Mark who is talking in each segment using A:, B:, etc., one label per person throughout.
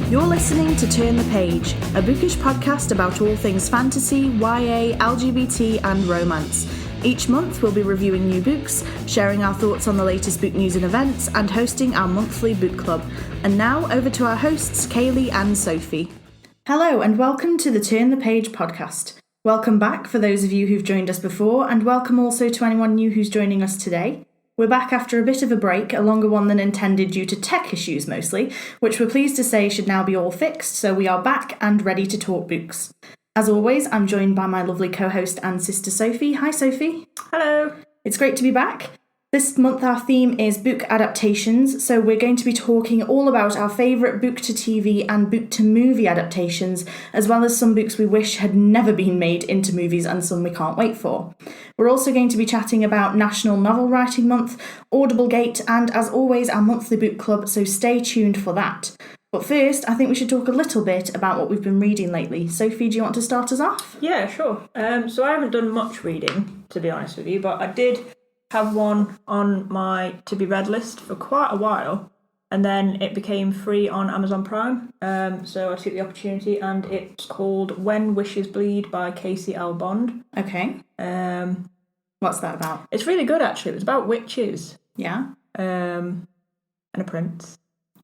A: You're listening to Turn the Page, a bookish podcast about all things fantasy, YA, LGBT and romance. Each month we'll be reviewing new books, sharing our thoughts on the latest book news and events, and hosting our monthly book club. And now over to our hosts, Kaylee and Sophie. Hello and welcome to the Turn the Page podcast. Welcome back for those of you who've joined us before, and welcome also to anyone new who's joining us today. We're back after a bit of a break, a longer one than intended due to tech issues mostly, which we're pleased to say should now be all fixed, so we are back and ready to talk books. As always, I'm joined by my lovely co-host and sister Sophie. Hi Sophie.
B: Hello.
A: It's great to be back. This month our theme is book adaptations, so we're going to be talking all about our favourite book to TV and book to movie adaptations, as well as some books we wish had never been made into movies and some we can't wait for. We're also going to be chatting about National Novel Writing Month, Audiblegate, and as always our monthly book club, so stay tuned for that. But first, I think we should talk a little bit about what we've been reading lately. Sophie, do you want to start us off?
B: Yeah, sure. So I haven't done much reading, to be honest with you, but I did have one on my to-be-read list for quite a while, and then it became free on Amazon Prime, so I took the opportunity, and it's called When Wishes Bleed by Casey L. Bond.
A: Okay. What's that about?
B: It's really good, actually. It's about witches.
A: Yeah.
B: And a prince.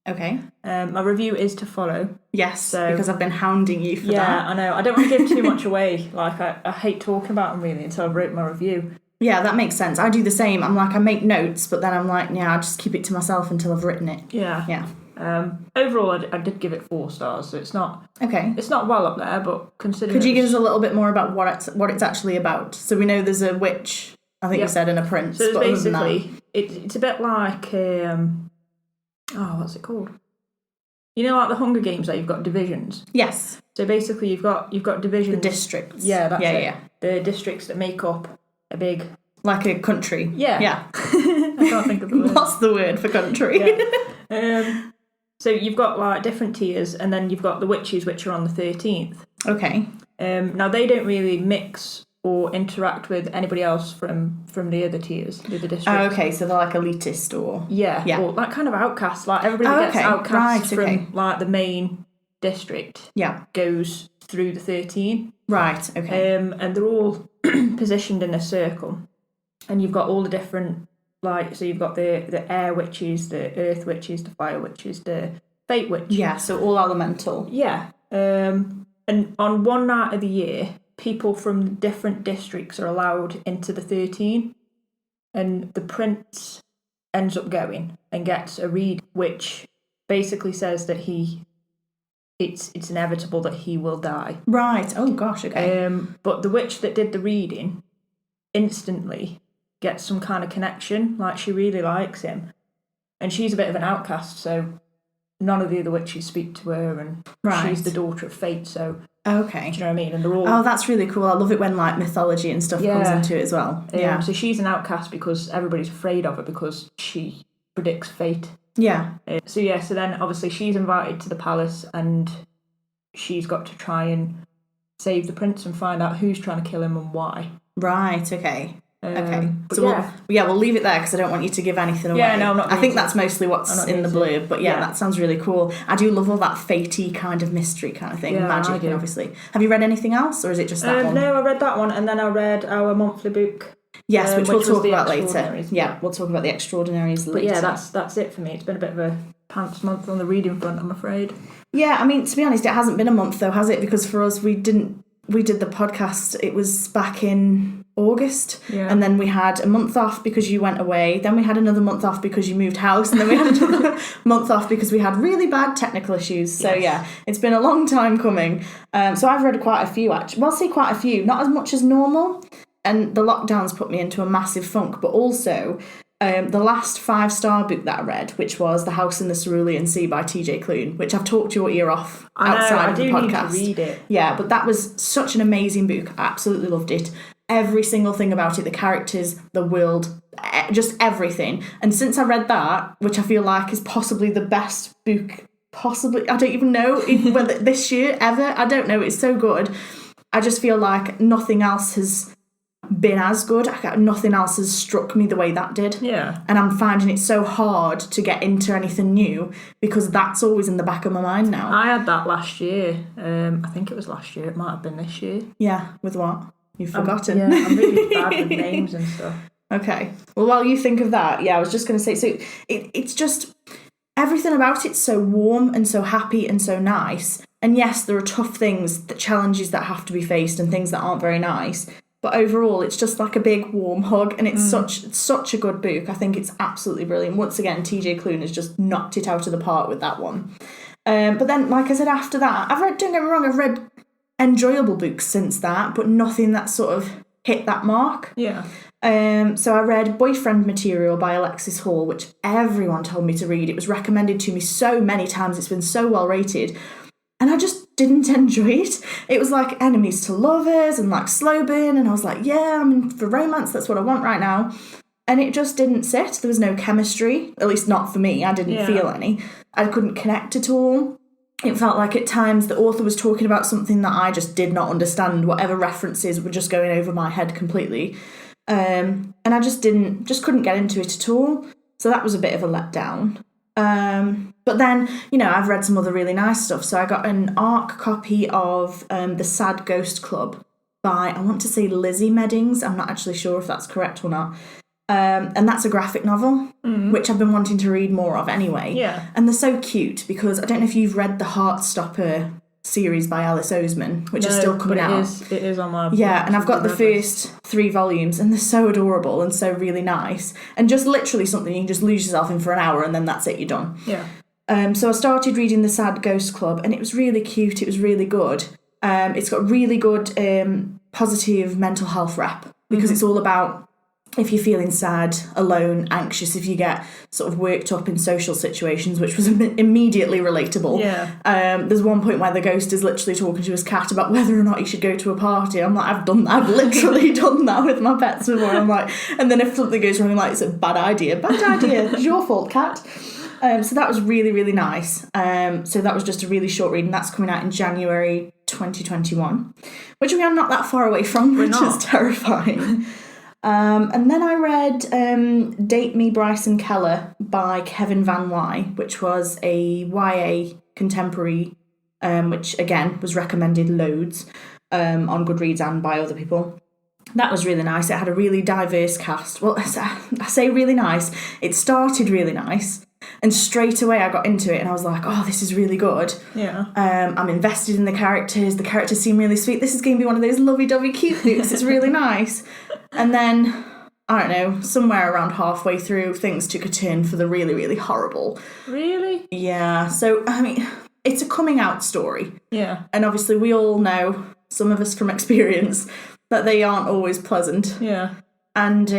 A: Okay.
B: My review is to follow.
A: Yes, because I've been hounding you for that.
B: Yeah, I know. I don't want to give too much away. Like, I hate talking about them, really, until I've written my review.
A: Yeah, that makes sense. I do the same. I'm like, I make notes, but then I'm like, yeah, I'll just keep it to myself until I've written it.
B: Yeah.
A: Yeah.
B: Overall, I did give it 4 stars, so it's not...
A: Okay.
B: It's not well up there, but considering...
A: Could you give us a little bit more about what it's actually about? So we know there's a witch, I think you said, and a prince.
B: So
A: but
B: basically, it's a bit like... what's it called? You know, like the Hunger Games, that you've got divisions?
A: Yes.
B: So basically, you've got divisions...
A: The districts.
B: Yeah, that's it.
A: Yeah.
B: The districts that make up a big...
A: Like a country.
B: Yeah.
A: Yeah.
B: I can't think of the word.
A: What's the word for country?
B: Yeah. So you've got like different tiers, and then you've got the witches, which are on the 13th.
A: Okay.
B: Now they don't really mix or interact with anybody else from the other tiers, the other districts.
A: Oh, okay, so they're like elitist or...
B: Yeah. Or like kind of outcasts. Like everybody gets outcast from like the main district.
A: Yeah.
B: Goes through the 13.
A: Right, okay.
B: And they're all positioned in a circle. And you've got all the different, like, so you've got the air witches, the earth witches, the fire witches, the fate witch.
A: Yeah, so all elemental.
B: Yeah. And on one night of the year, people from different districts are allowed into the 13. And the prince ends up going and gets a read, which basically says that it's inevitable that he will die.
A: Right. Oh, gosh, okay.
B: But the witch that did the reading instantly gets some kind of connection, like she really likes him. And she's a bit of an outcast, so none of the other witches speak to her, and she's the daughter of fate, so...
A: Okay.
B: Do you know what I mean? And they're all...
A: Oh, that's really cool. I love it when, like, mythology and stuff comes into it as well. Yeah.
B: So she's an outcast because everybody's afraid of her because she predicts fate.
A: Yeah.
B: So then obviously she's invited to the palace, and she's got to try and save the prince and find out who's trying to kill him and why.
A: Right, okay. Okay.
B: So
A: we'll leave it there because I don't want you to give anything away.
B: Yeah, no, I'm not.
A: I think that's mostly what's in the blurb, but yeah, that sounds really cool. I do love all that fatey kind of mystery kind of thing, magic, and obviously. Have you read anything else, or is it just that one?
B: No, I read that one, and then I read our monthly book.
A: Yes, which we'll talk about later.
B: Extraordinaries.
A: Yeah, we'll talk about the Extraordinaries later.
B: But yeah, that's it for me. It's been a bit of a pants month on the reading front, I'm afraid.
A: Yeah, I mean, to be honest, it hasn't been a month though, has it? Because for us, we did the podcast, it was back in August, and then we had a month off because you went away, then we had another month off because you moved house, and then we had another month off because we had really bad technical issues. So yeah, it's been a long time coming. So I've read quite a few, actually. Well, say quite a few, not as much as normal, and the lockdowns put me into a massive funk, but also the last 5-star book that I read, which was The House in the Cerulean Sea by TJ Klune, which I've talked your ear off outside of the podcast.
B: I do need to read it.
A: Yeah, but that was such an amazing book. I absolutely loved it. Every single thing about it, the characters, the world, just everything. And since I read that, which I feel like is possibly the best book, I don't even know, whether this year, ever, I don't know, it's so good. I just feel like nothing else has been as good. Nothing else has struck me the way that did.
B: Yeah.
A: And I'm finding it so hard to get into anything new because that's always in the back of my mind now.
B: I had that last year. I think it was last year. It might have been this year.
A: Yeah, with what? You've forgotten.
B: I'm really bad with names and stuff.
A: Okay. Well, while you think of that, I was just going to say, so it's just, everything about it's so warm and so happy and so nice. And yes, there are tough things, challenges that have to be faced and things that aren't very nice. But overall, it's just like a big warm hug, and it's such a good book. I think it's absolutely brilliant. Once again, TJ Klune has just knocked it out of the park with that one. But then, like I said, after that, don't get me wrong, I've read enjoyable books since that, but nothing that sort of hit that mark.
B: Yeah.
A: So I read Boyfriend Material by Alexis Hall, which everyone told me to read. It was recommended to me so many times. It's been so well rated. And I just didn't enjoy it. It was like enemies to lovers and like slow burn. And I was like, yeah, I'm in for romance. That's what I want right now. And it just didn't sit. There was no chemistry, at least not for me. I didn't feel any. I couldn't connect at all. It felt like at times the author was talking about something that I just did not understand. Whatever references were just going over my head completely. And I just couldn't get into it at all. So that was a bit of a letdown. But then, I've read some other really nice stuff. So I got an ARC copy of The Sad Ghost Club by, I want to say Lizzie Meddings. I'm not actually sure if that's correct or not. And that's a graphic novel, which I've been wanting to read more of anyway.
B: Yeah.
A: And they're so cute because I don't know if you've read the Heartstopper series by Alice Oseman, which is still coming out.
B: It is on my...
A: Yeah, and I've got the first 3 volumes, and they're so adorable and so really nice. And just literally something you can just lose yourself in for an hour, and then that's it, you're done.
B: Yeah.
A: So I started reading The Sad Ghost Club, and it was really cute, it was really good. It's got really good positive mental health rep, because it's all about if you're feeling sad, alone, anxious, if you get sort of worked up in social situations, which was immediately relatable.
B: Yeah.
A: There's one point where the ghost is literally talking to his cat about whether or not he should go to a party. I'm like, I've literally done that with my pets before. I'm like, and then if something goes wrong, I'm like, it's a bad idea. It's your fault, cat. So that was really, really nice. So that was just a really short read, and that's coming out in January 2021, which we are not that far away from, which is terrifying. And then I read Date Me, Bryson Keller by Kevin Van Wy, which was a YA contemporary, which again was recommended loads on Goodreads and by other people. That was really nice. It had a really diverse cast. Well, I say really nice. It started really nice. And straight away I got into it and I was like, oh, this is really good.
B: Yeah.
A: I'm invested in the characters. The characters seem really sweet. This is going to be one of those lovey-dovey cute books. It's really nice. And then, I don't know, somewhere around halfway through, things took a turn for the really, really horrible.
B: Really?
A: Yeah. So, I mean, it's a coming out story.
B: Yeah.
A: And obviously we all know, some of us from experience, that they aren't always pleasant.
B: Yeah.
A: And,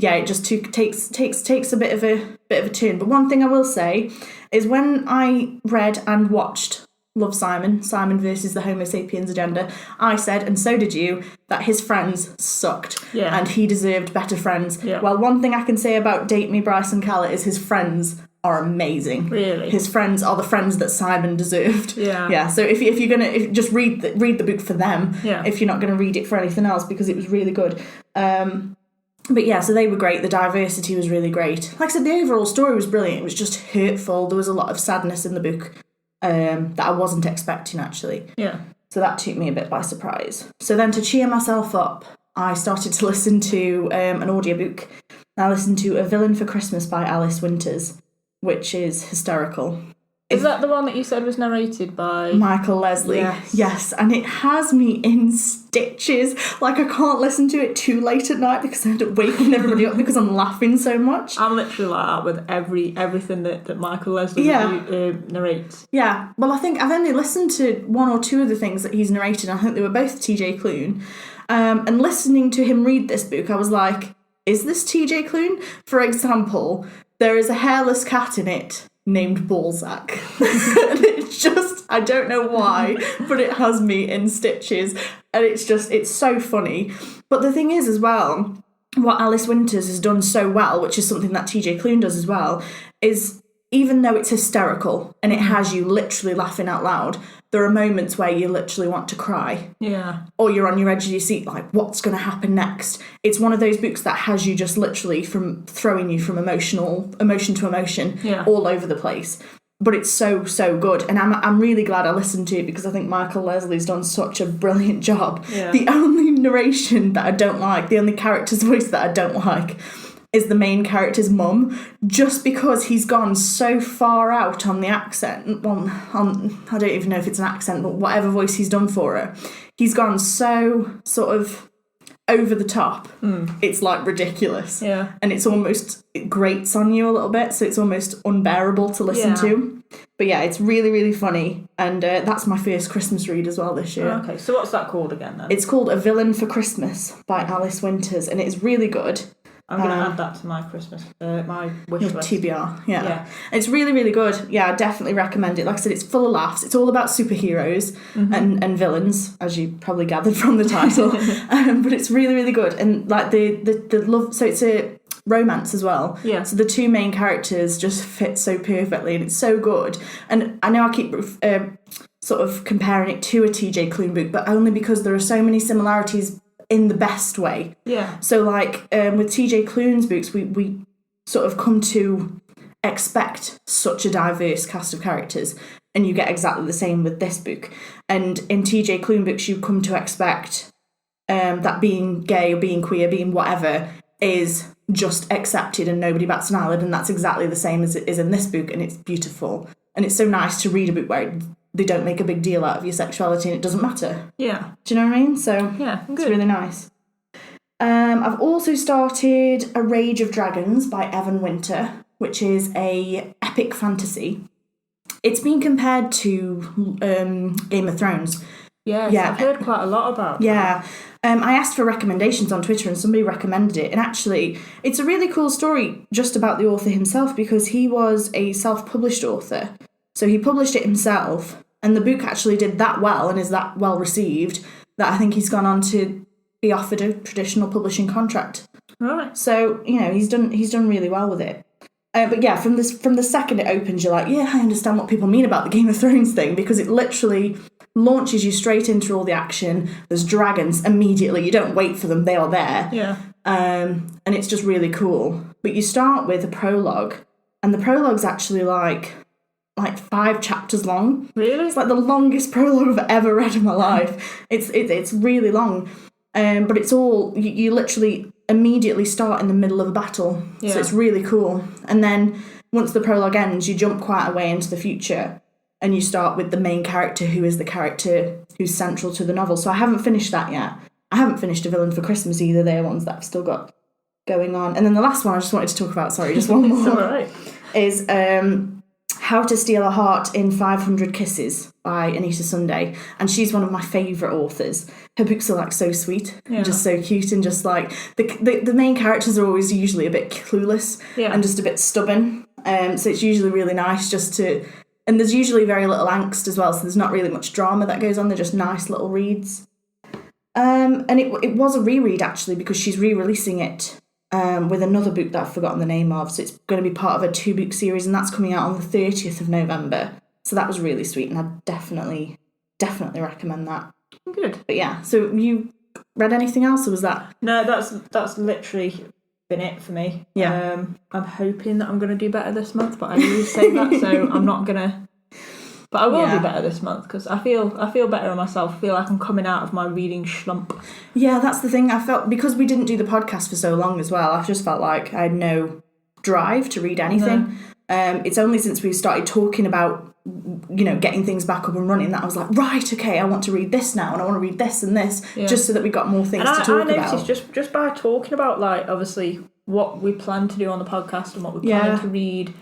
A: it just takes a bit of a turn. But one thing I will say is when I read and watched Love, Simon versus the Homo sapiens agenda, I said, and so did you, that his friends sucked.
B: Yeah.
A: And he deserved better friends.
B: Yeah.
A: Well, one thing I can say about Date Me, Bryson Keller is his friends are amazing.
B: Really?
A: His friends are the friends that Simon deserved.
B: Yeah.
A: Yeah. So if you're gonna just read the book for them,
B: yeah.
A: If you're not gonna read it for anything else, because it was really good. But yeah, so they were great. The diversity was really great. Like I said, the overall story was brilliant. It was just hurtful. There was a lot of sadness in the book that I wasn't expecting, actually.
B: Yeah.
A: So that took me a bit by surprise. So then to cheer myself up, I started to listen to an audiobook. I listened to A Villain for Christmas by Alice Winters, which is hysterical.
B: Is that the one that you said was narrated by...
A: Michael Leslie? Yes, and it has me in stitches. Like, I can't listen to it too late at night because I end up waking everybody up because I'm laughing so much.
B: I'm literally like that with everything that Michael Leslie narrates.
A: Yeah, well, I think I've only listened to 1 or 2 of the things that he's narrated. I think they were both TJ Klune. And listening to him read this book, I was like, is this TJ Klune? For example, there is a hairless cat in it named Balzac. And it's just, I don't know why, but it has me in stitches. And it's so funny. But the thing is as well, what Alice Winters has done so well, which is something that TJ Klune does as well, is even though it's hysterical and it has you literally laughing out loud, there are moments where you literally want to cry.
B: Yeah.
A: Or you're on your edge of your seat, like, what's going to happen next? It's one of those books that has you just literally from throwing you from emotion to emotion all over the place. But it's so, so good. And I'm really glad I listened to it because I think Michael Leslie's done such a brilliant job.
B: Yeah.
A: The only narration that I don't like, the only character's voice that I don't like is the main character's mum, just because he's gone so far out on the accent. Well, I don't even know if it's an accent, but whatever voice he's done for her, he's gone so sort of over the top. It's like ridiculous.
B: Yeah.
A: And it grates on you a little bit, so it's almost unbearable to listen to. But yeah, it's really, really funny. And that's my first Christmas read as well this year.
B: Okay, so what's that called again then?
A: It's called A Villain for Christmas by Alice Winters, and it's really good.
B: I'm going to add that to my Christmas, my wish list.
A: TBR, yeah. It's really, really good. Yeah, I definitely recommend it. Like I said, it's full of laughs. It's all about superheroes and villains, as you probably gathered from the title. But it's really, really good. And like the love, so it's a romance as well.
B: Yeah.
A: So the two main characters just fit so perfectly, and it's so good. And I know I keep sort of comparing it to a TJ Klune book, but only because there are so many similarities in the best way.
B: Yeah.
A: So like with TJ Klune's books, we sort of come to expect such a diverse cast of characters, and you get exactly the same with this book. And in TJ Klune books, you come to expect that being gay or being queer, being whatever, is just accepted and nobody bats an eyelid, and that's exactly the same as it is in this book, and it's beautiful. And it's so nice to read a book where they don't make a big deal out of your sexuality and it doesn't matter.
B: Yeah.
A: Do you know what I mean? So
B: yeah,
A: it's really nice. I've also started A Rage of Dragons by Evan Winter, which is a epic fantasy. It's been compared to Game of Thrones.
B: Yes, yeah, I've heard quite a lot about
A: that. I asked for recommendations on Twitter and somebody recommended it. And actually, it's a really cool story just about the author himself, because he was a self-published author. So he published it himself, and the book actually did that well and is that well received that I think he's gone on to be offered a traditional publishing contract.
B: Right.
A: So, you know, he's done really well with it. But yeah, from the second it opens, you're like, yeah, I understand what people mean about the Game of Thrones thing, because it literally launches you straight into all the action. There's dragons immediately. You don't wait for them. They are there.
B: Yeah.
A: And it's just really cool. But you start with a prologue, and the prologue's actually like 5 chapters long.
B: Really?
A: It's like the longest prologue I've ever read in my life. It's really long. But it's all, you literally immediately start in the middle of a battle. Yeah. So it's really cool. And then once the prologue ends, you jump quite a way into the future, and you start with the main character, who is the character who's central to the novel. So I haven't finished that yet. I haven't finished A Villain for Christmas either. They're ones that I've still got going on. And then the last one I just wanted to talk about, sorry, just one more,
B: It's all right.
A: is How to Steal a Heart in 500 Kisses by Anita Sunday. And she's one of my favourite authors. Her books are like so sweet, and just so cute, and just like the main characters are always usually a bit clueless and just a bit stubborn. So it's usually really nice just to, and there's usually very little angst as well, so there's not really much drama that goes on. They're just nice little reads. And it was a reread actually, because she's re-releasing it with another book that I've forgotten the name of. So it's going to be part of a 2-book series, and that's coming out on the 30th of November. So that was really sweet, and I definitely recommend that.
B: Good.
A: But yeah, so you read anything else, or was that?
B: No, that's literally been it for me.
A: Yeah.
B: I'm hoping that I'm going to do better this month, but I always say that, so I'm not going to. But I will do better this month, because I feel better on myself. I feel like I'm coming out of my reading slump.
A: Yeah, that's the thing. I felt, because we didn't do the podcast for so long as well, I just felt like I had no drive to read anything. No. It's only since we started talking about, you know, getting things back up and running that I was like, right, okay, I want to read this now, and I want to read this and this, just so that we got more things to talk about.
B: And I noticed just by talking about, like, obviously what we plan to do on the podcast and what we plan to read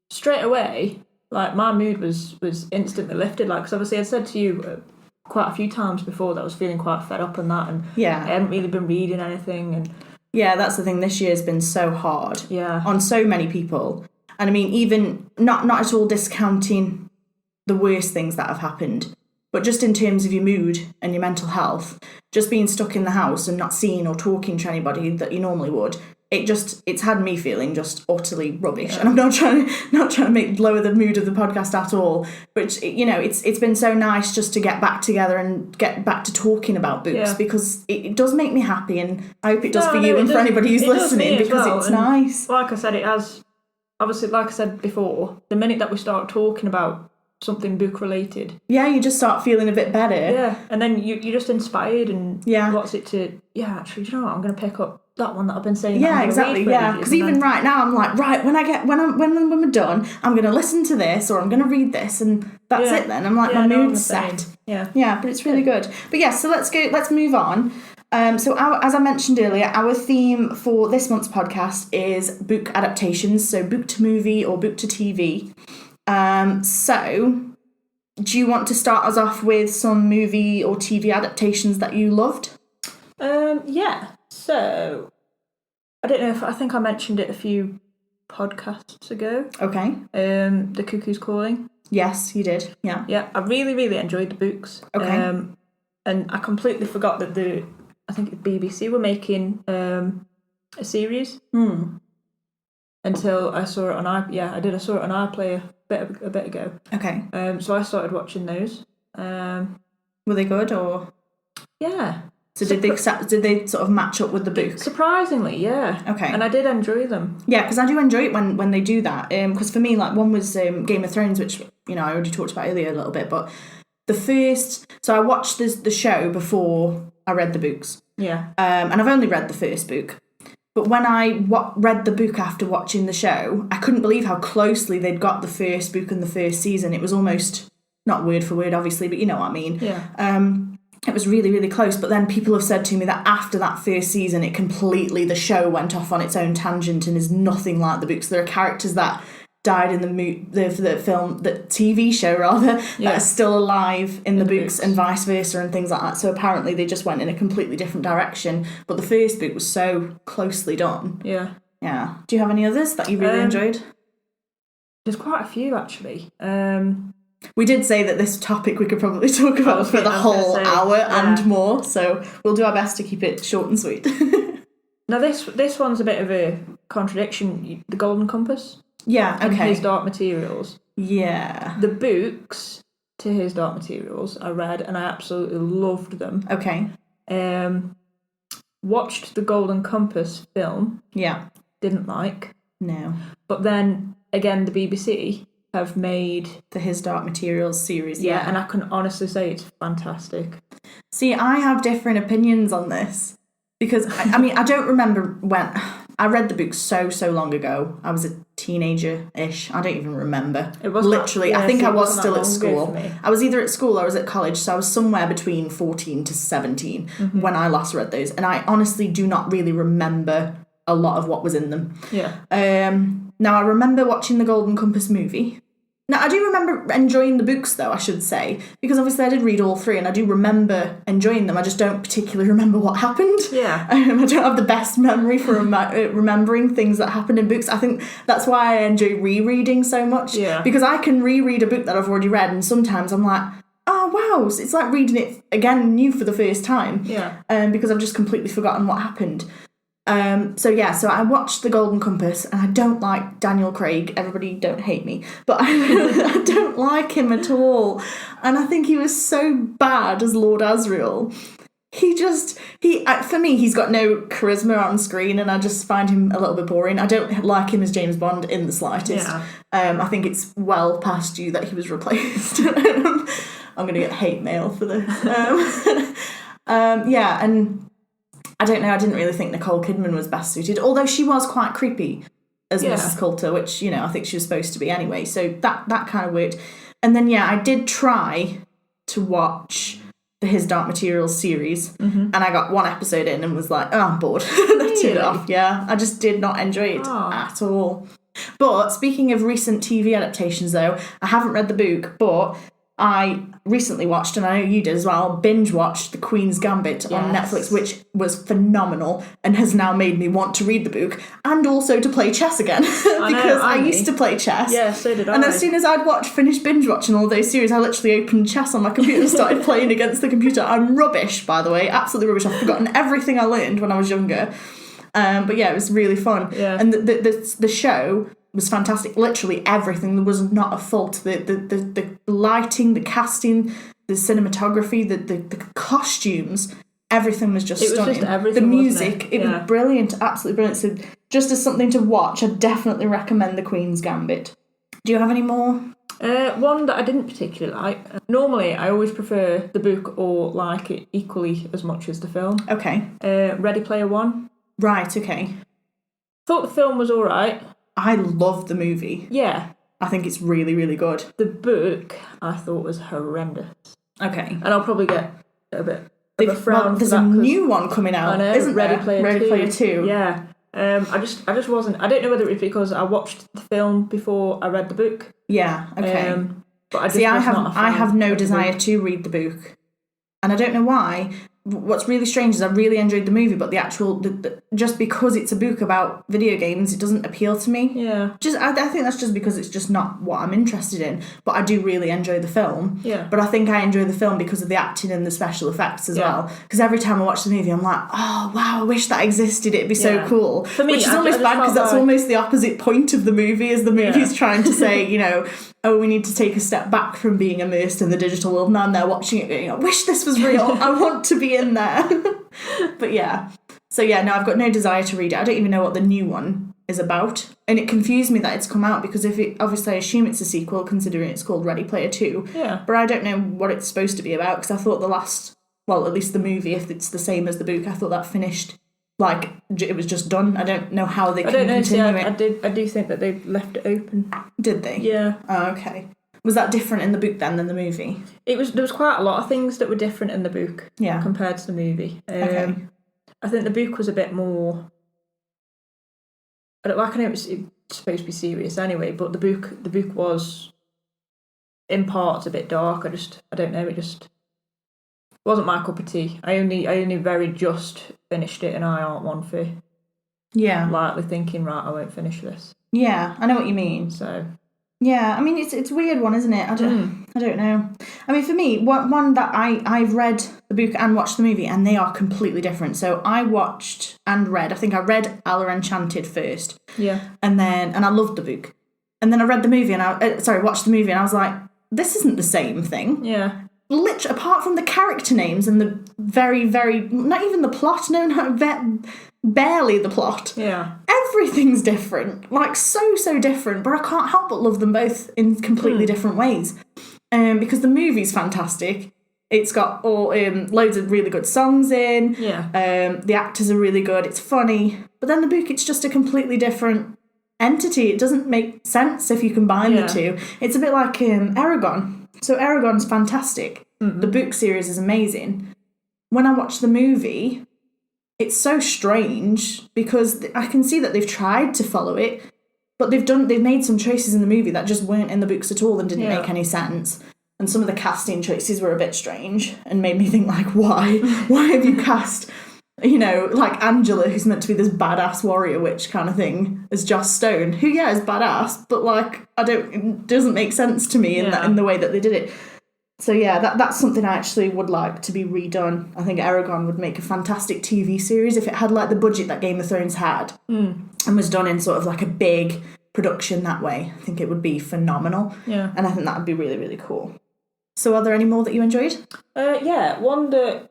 B: straight away, like, my mood was instantly lifted. Like, because obviously I'd said to you quite a few times before that I was feeling quite fed up and that, and I hadn't really been reading anything. And
A: yeah, that's the thing. This year's been so hard on so many people. And I mean, even not at all discounting the worst things that have happened, but just in terms of your mood and your mental health, just being stuck in the house and not seeing or talking to anybody that you normally would, it's had me feeling just utterly rubbish. And I'm not trying to lower the mood of the podcast at all, but it's been so nice just to get back together and get back to talking about books, because it does make me happy, and I hope it does for you and for anybody who's listening, because it's nice.
B: Like I said, it has, obviously, like I said before, the minute that we start talking about something book related,
A: you just start feeling a bit better.
B: And then you're just inspired, and what's it to actually, do you know what, I'm going to pick up that one that I've been saying.
A: Exactly. Because even right now I'm like, right, when we're done, I'm going to listen to this, or I'm going to read this, and that's it. Then I'm like, my mood's set. But it's really good. But so let's move on. So as I mentioned earlier, our theme for this month's podcast is book adaptations, so book to movie or book to TV. So do you want to start us off with some movie or TV adaptations that you loved?
B: So I don't know I think I mentioned it a few podcasts ago.
A: Okay.
B: The Cuckoo's Calling.
A: Yes, you did. Yeah.
B: Yeah, I really, really enjoyed the books. Okay. And I completely forgot that I think the BBC were making a series. Until I saw it on I saw it on iPlayer a bit ago. Okay. So I started watching those.
A: Were they good, or?
B: Yeah.
A: So did they sort of match up with the book?
B: Surprisingly, yeah. Okay. And I did enjoy them.
A: Yeah, because I do enjoy it when they do that. Because for me, like, one was Game of Thrones, which I already talked about earlier a little bit, but so I watched the show before I read the books. Yeah. And I've only read the first book. But when I read the book after watching the show, I couldn't believe how closely they'd got the first book and the first season. It was almost, not word for word, obviously, but you know what I mean. Yeah. It was really, really close. But then people have said to me that after that first season, the show went off on its own tangent and is nothing like the books. There are characters that died in the TV show rather, that are still alive in the books, and vice versa, and things like that. So apparently they just went in a completely different direction. But the first book was so closely done. Yeah. Yeah. Do you have any others that you really enjoyed?
B: There's quite a few, actually.
A: We did say that this topic we could probably talk about for the whole hour and more, so we'll do our best to keep it short and sweet.
B: Now this one's a bit of a contradiction. The Golden Compass.
A: Yeah, okay.
B: And His Dark Materials.
A: Yeah.
B: The books to His Dark Materials I read, and I absolutely loved them.
A: Okay.
B: Watched the Golden Compass film.
A: Yeah.
B: Didn't like.
A: No.
B: But then, again, the BBC have made
A: the His Dark Materials series.
B: Yeah, and I can honestly say it's fantastic.
A: See, I have different opinions on this. Because, I don't remember when... I read the book so long ago. I was a teenager-ish. I don't even remember. It was literally. I think I was still at school. I was either at school or I was at college, so I was somewhere between 14 to 17 when I last read those. And I honestly do not really remember a lot of what was in them. Yeah. Now, I remember watching the Golden Compass movie. Now, I do remember enjoying the books, though, I should say, because obviously I did read all three, and I do remember enjoying them. I just don't particularly remember what happened. Yeah. I don't have the best memory for remembering things that happened in books. I think that's why I enjoy rereading so much. Yeah. Because I can reread a book that I've already read, and sometimes I'm like, oh, wow, it's like reading it again new for the first time. Yeah. Because I've just completely forgotten what happened. So I watched The Golden Compass, and I don't like Daniel Craig. Everybody don't hate me, but I don't like him at all. And I think he was so bad as Lord Asriel. For me, he's got no charisma on screen, and I just find him a little bit boring. I don't like him as James Bond in the slightest. Yeah. I think it's well past due that he was replaced. I'm going to get hate mail for this. And I don't know, I didn't really think Nicole Kidman was best suited, although she was quite creepy as Mrs. Coulter, which, I think she was supposed to be anyway, so that kind of worked. And then, I did try to watch the His Dark Materials series, and I got one episode in and was like, oh, I'm bored. And I turned it off, I just did not enjoy it at all. But speaking of recent TV adaptations, though, I haven't read the book, but I recently watched, and I know you did as well, binge-watched The Queen's Gambit on Netflix, which was phenomenal and has now made me want to read the book and also to play chess again. Because I used to play chess.
B: Yeah, so did I.
A: And as soon as I'd finished binge-watching all those series, I literally opened chess on my computer and started playing against the computer. I'm rubbish, by the way, absolutely rubbish. I've forgotten everything I learned when I was younger. But yeah, it was really fun.
B: Yeah.
A: And the show was fantastic. Literally everything. There was not a fault. The lighting, the casting, the cinematography, the costumes, everything was just stunning.
B: Just everything,
A: the music,
B: wasn't it?
A: was brilliant, absolutely brilliant. So just as something to watch, I'd definitely recommend The Queen's Gambit. Do you have any more?
B: One that I didn't particularly like. Normally, I always prefer the book or like it equally as much as the film.
A: Okay.
B: Ready Player One.
A: Right, okay.
B: Thought the film was alright.
A: I love the movie.
B: Yeah.
A: I think it's really, really good.
B: The book, I thought was horrendous.
A: Okay.
B: And I'll probably get a bit of a frown
A: there's
B: for that.
A: a new one coming out, isn't there?
B: Ready Player 2.
A: 2.
B: Yeah. I just wasn't... I don't know whether it was because I watched the film before I read the book.
A: Yeah, okay.
B: But I just
A: See, I
B: was not a fan
A: have no
B: of the
A: desire
B: book.
A: to read the book. And I don't know why. What's really strange is I really enjoyed the movie, but the actual... just because it's a book about video games, it doesn't appeal to me.
B: Yeah.
A: I think that's just because it's just not what I'm interested in. But I do really enjoy the film.
B: Yeah.
A: But I think I enjoy the film because of the acting and the special effects as well. Because every time I watch the movie, I'm like, oh, wow, I wish that existed. It'd be so cool.
B: For me,
A: which is almost bad because that's almost the opposite point of the movie, is the movie's trying to say, you know, oh, we need to take a step back from being immersed in the digital world. Now they're watching it going, I wish this was real. I want to be in there. But yeah. So yeah, no, I've got no desire to read it. I don't even know what the new one is about. And it confused me that it's come out because obviously I assume it's a sequel considering it's called Ready Player 2.
B: Yeah.
A: But I don't know what it's supposed to be about because I thought at least the movie, if it's the same as the book, I thought that finished, like, it was just done. I don't know how they can continue it.
B: I do think that they've left it open.
A: Did they?
B: Yeah.
A: Oh, okay. Was that different in the book then than the movie?
B: There was quite a lot of things that were different in the book compared to the movie.
A: Okay.
B: I think the book was a bit more... I know it's supposed to be serious anyway, but the book was in parts a bit dark. I don't know, it just wasn't my cup of tea. I only very just finished it, and I aren't one for lightly thinking, right, I won't finish this.
A: Yeah, I know what you mean.
B: So
A: yeah, I mean it's a weird one, isn't it? I don't know. I mean, for me, one that I've read the book and watched the movie, and they are completely different. So I watched and read. I think I read Ella Enchanted first.
B: Yeah.
A: And I loved the book, and then I read the movie, and watched the movie, and I was like, this isn't the same thing.
B: Yeah.
A: Literally, apart from the character names and the very, very, not even the plot, barely the plot.
B: Yeah.
A: Everything's different, like so different, but I can't help but love them both in completely different ways. Because the movie's fantastic. It's got loads of really good songs in.
B: Yeah.
A: The actors are really good. It's funny. But then the book, it's just a completely different entity. It doesn't make sense if you combine the two. It's a bit like Eragon. So Eragon's fantastic. Mm-hmm. The book series is amazing. When I watch the movie, it's so strange because I can see that they've tried to follow it, but they've made some choices in the movie that just weren't in the books at all and didn't make any sense. And some of the casting choices were a bit strange and made me think, like, why? Why have you cast, like Angela, who's meant to be this badass warrior witch kind of thing, as Joss Stone, who, is badass, but, like, it doesn't make sense to me in the way that they did it. So, yeah, that's something I actually would like to be redone. I think Eragon would make a fantastic TV series if it had, like, the budget that Game of Thrones had and was done in sort of, like, a big production that way. I think it would be phenomenal. Yeah. And I think that would be really, really cool. So are there any more that you enjoyed?
B: One that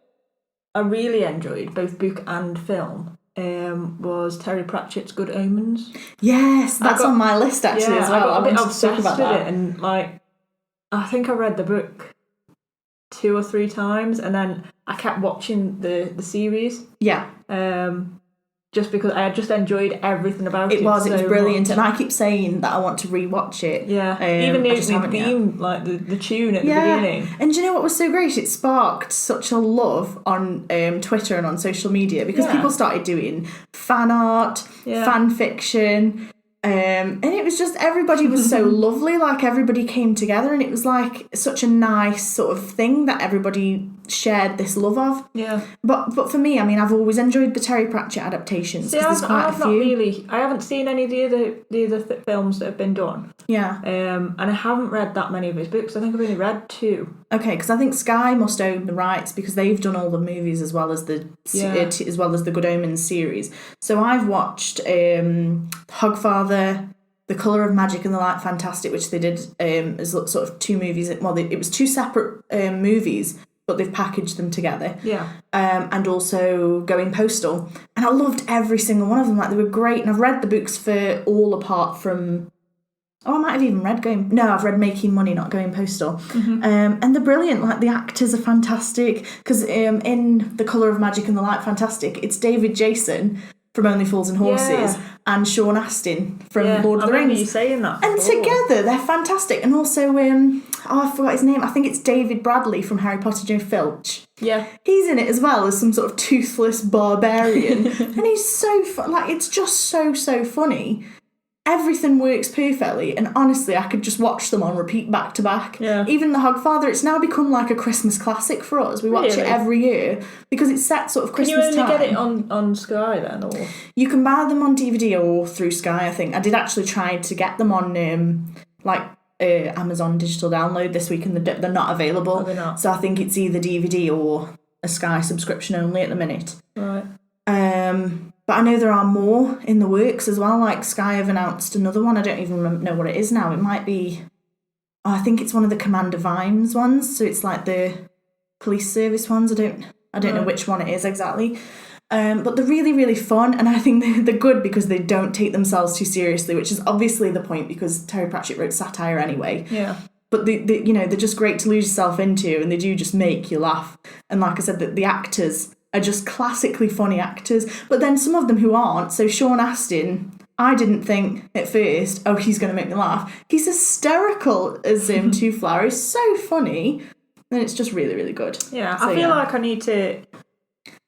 B: I really enjoyed, both book and film, was Terry Pratchett's Good Omens.
A: Yes, that's on my list actually as well.
B: I got a bit obsessed
A: with
B: it, and like I think I read the book 2 or 3 times, and then I kept watching the series. Yeah. Just because I just enjoyed everything about it.
A: It was brilliant,
B: much.
A: and I keep saying that I want to rewatch it.
B: Yeah, even the theme, like the tune at the beginning.
A: And do you know what was so great? It sparked such a love on Twitter and on social media because people started doing fan art, fan fiction, And it was just, everybody was so lovely, like everybody came together, and it was like such a nice sort of thing that everybody shared this love of.
B: Yeah.
A: But for me, I mean, I've always enjoyed the Terry Pratchett adaptations.
B: See,
A: There's quite a few.
B: I haven't seen any of the other films that have been done.
A: Yeah.
B: And I haven't read that many of his books. I think I've only read 2.
A: Okay, because I think Sky must own the rights because they've done all the movies as well as the Good Omens series. So I've watched Hogfather, The Colour of Magic and the Light Fantastic, which they did as sort of 2 movies. Well, it was 2 separate movies, but they've packaged them together.
B: Yeah.
A: And also Going Postal. And I loved every single one of them. Like, they were great. And I've read the books for all apart from... Oh, I might have even read I've read Making Money, not Going Postal.
B: Mm-hmm.
A: And they're brilliant. Like, the actors are fantastic. Because in The Colour of Magic and the Light Fantastic, it's David Jason from Only Fools and Horses and Sean Astin from Lord of the Rings.
B: I remember you saying that
A: and
B: before.
A: Together, they're fantastic. And also, I forgot his name. I think it's David Bradley from Harry Potter, Joe Filch.
B: Yeah.
A: He's in it as well as some sort of toothless barbarian. And he's so fun. Like, it's just so funny. Everything works perfectly, and honestly, I could just watch them on repeat back to back.
B: Yeah.
A: Even The Hogfather, it's now become like a Christmas classic for us. We watch it every year because it's set sort of Christmas time.
B: Can you only get it on Sky then, or
A: you can buy them on DVD or through Sky? I think I did actually try to get them on Amazon digital download this week, and they're not available.
B: Are they not?
A: So I think it's either DVD or a Sky subscription only at the minute.
B: Right.
A: But I know there are more in the works as well. Like, Sky have announced another one. I don't even know what it is now. It might be... I think it's one of the Commander Vimes ones. So it's like the police service ones. I don't know which one it is exactly. But they're really, really fun. And I think they're good because they don't take themselves too seriously, which is obviously the point because Terry Pratchett wrote satire anyway.
B: Yeah.
A: But they're just great to lose yourself into, and they do just make you laugh. And like I said, the actors are just classically funny actors, but then some of them who aren't. So Sean Astin, I didn't think at first, oh, he's going to make me laugh. He's hysterical as Two Flowers, so funny, and it's just really, really good.
B: Yeah,
A: so,
B: I feel like I need to...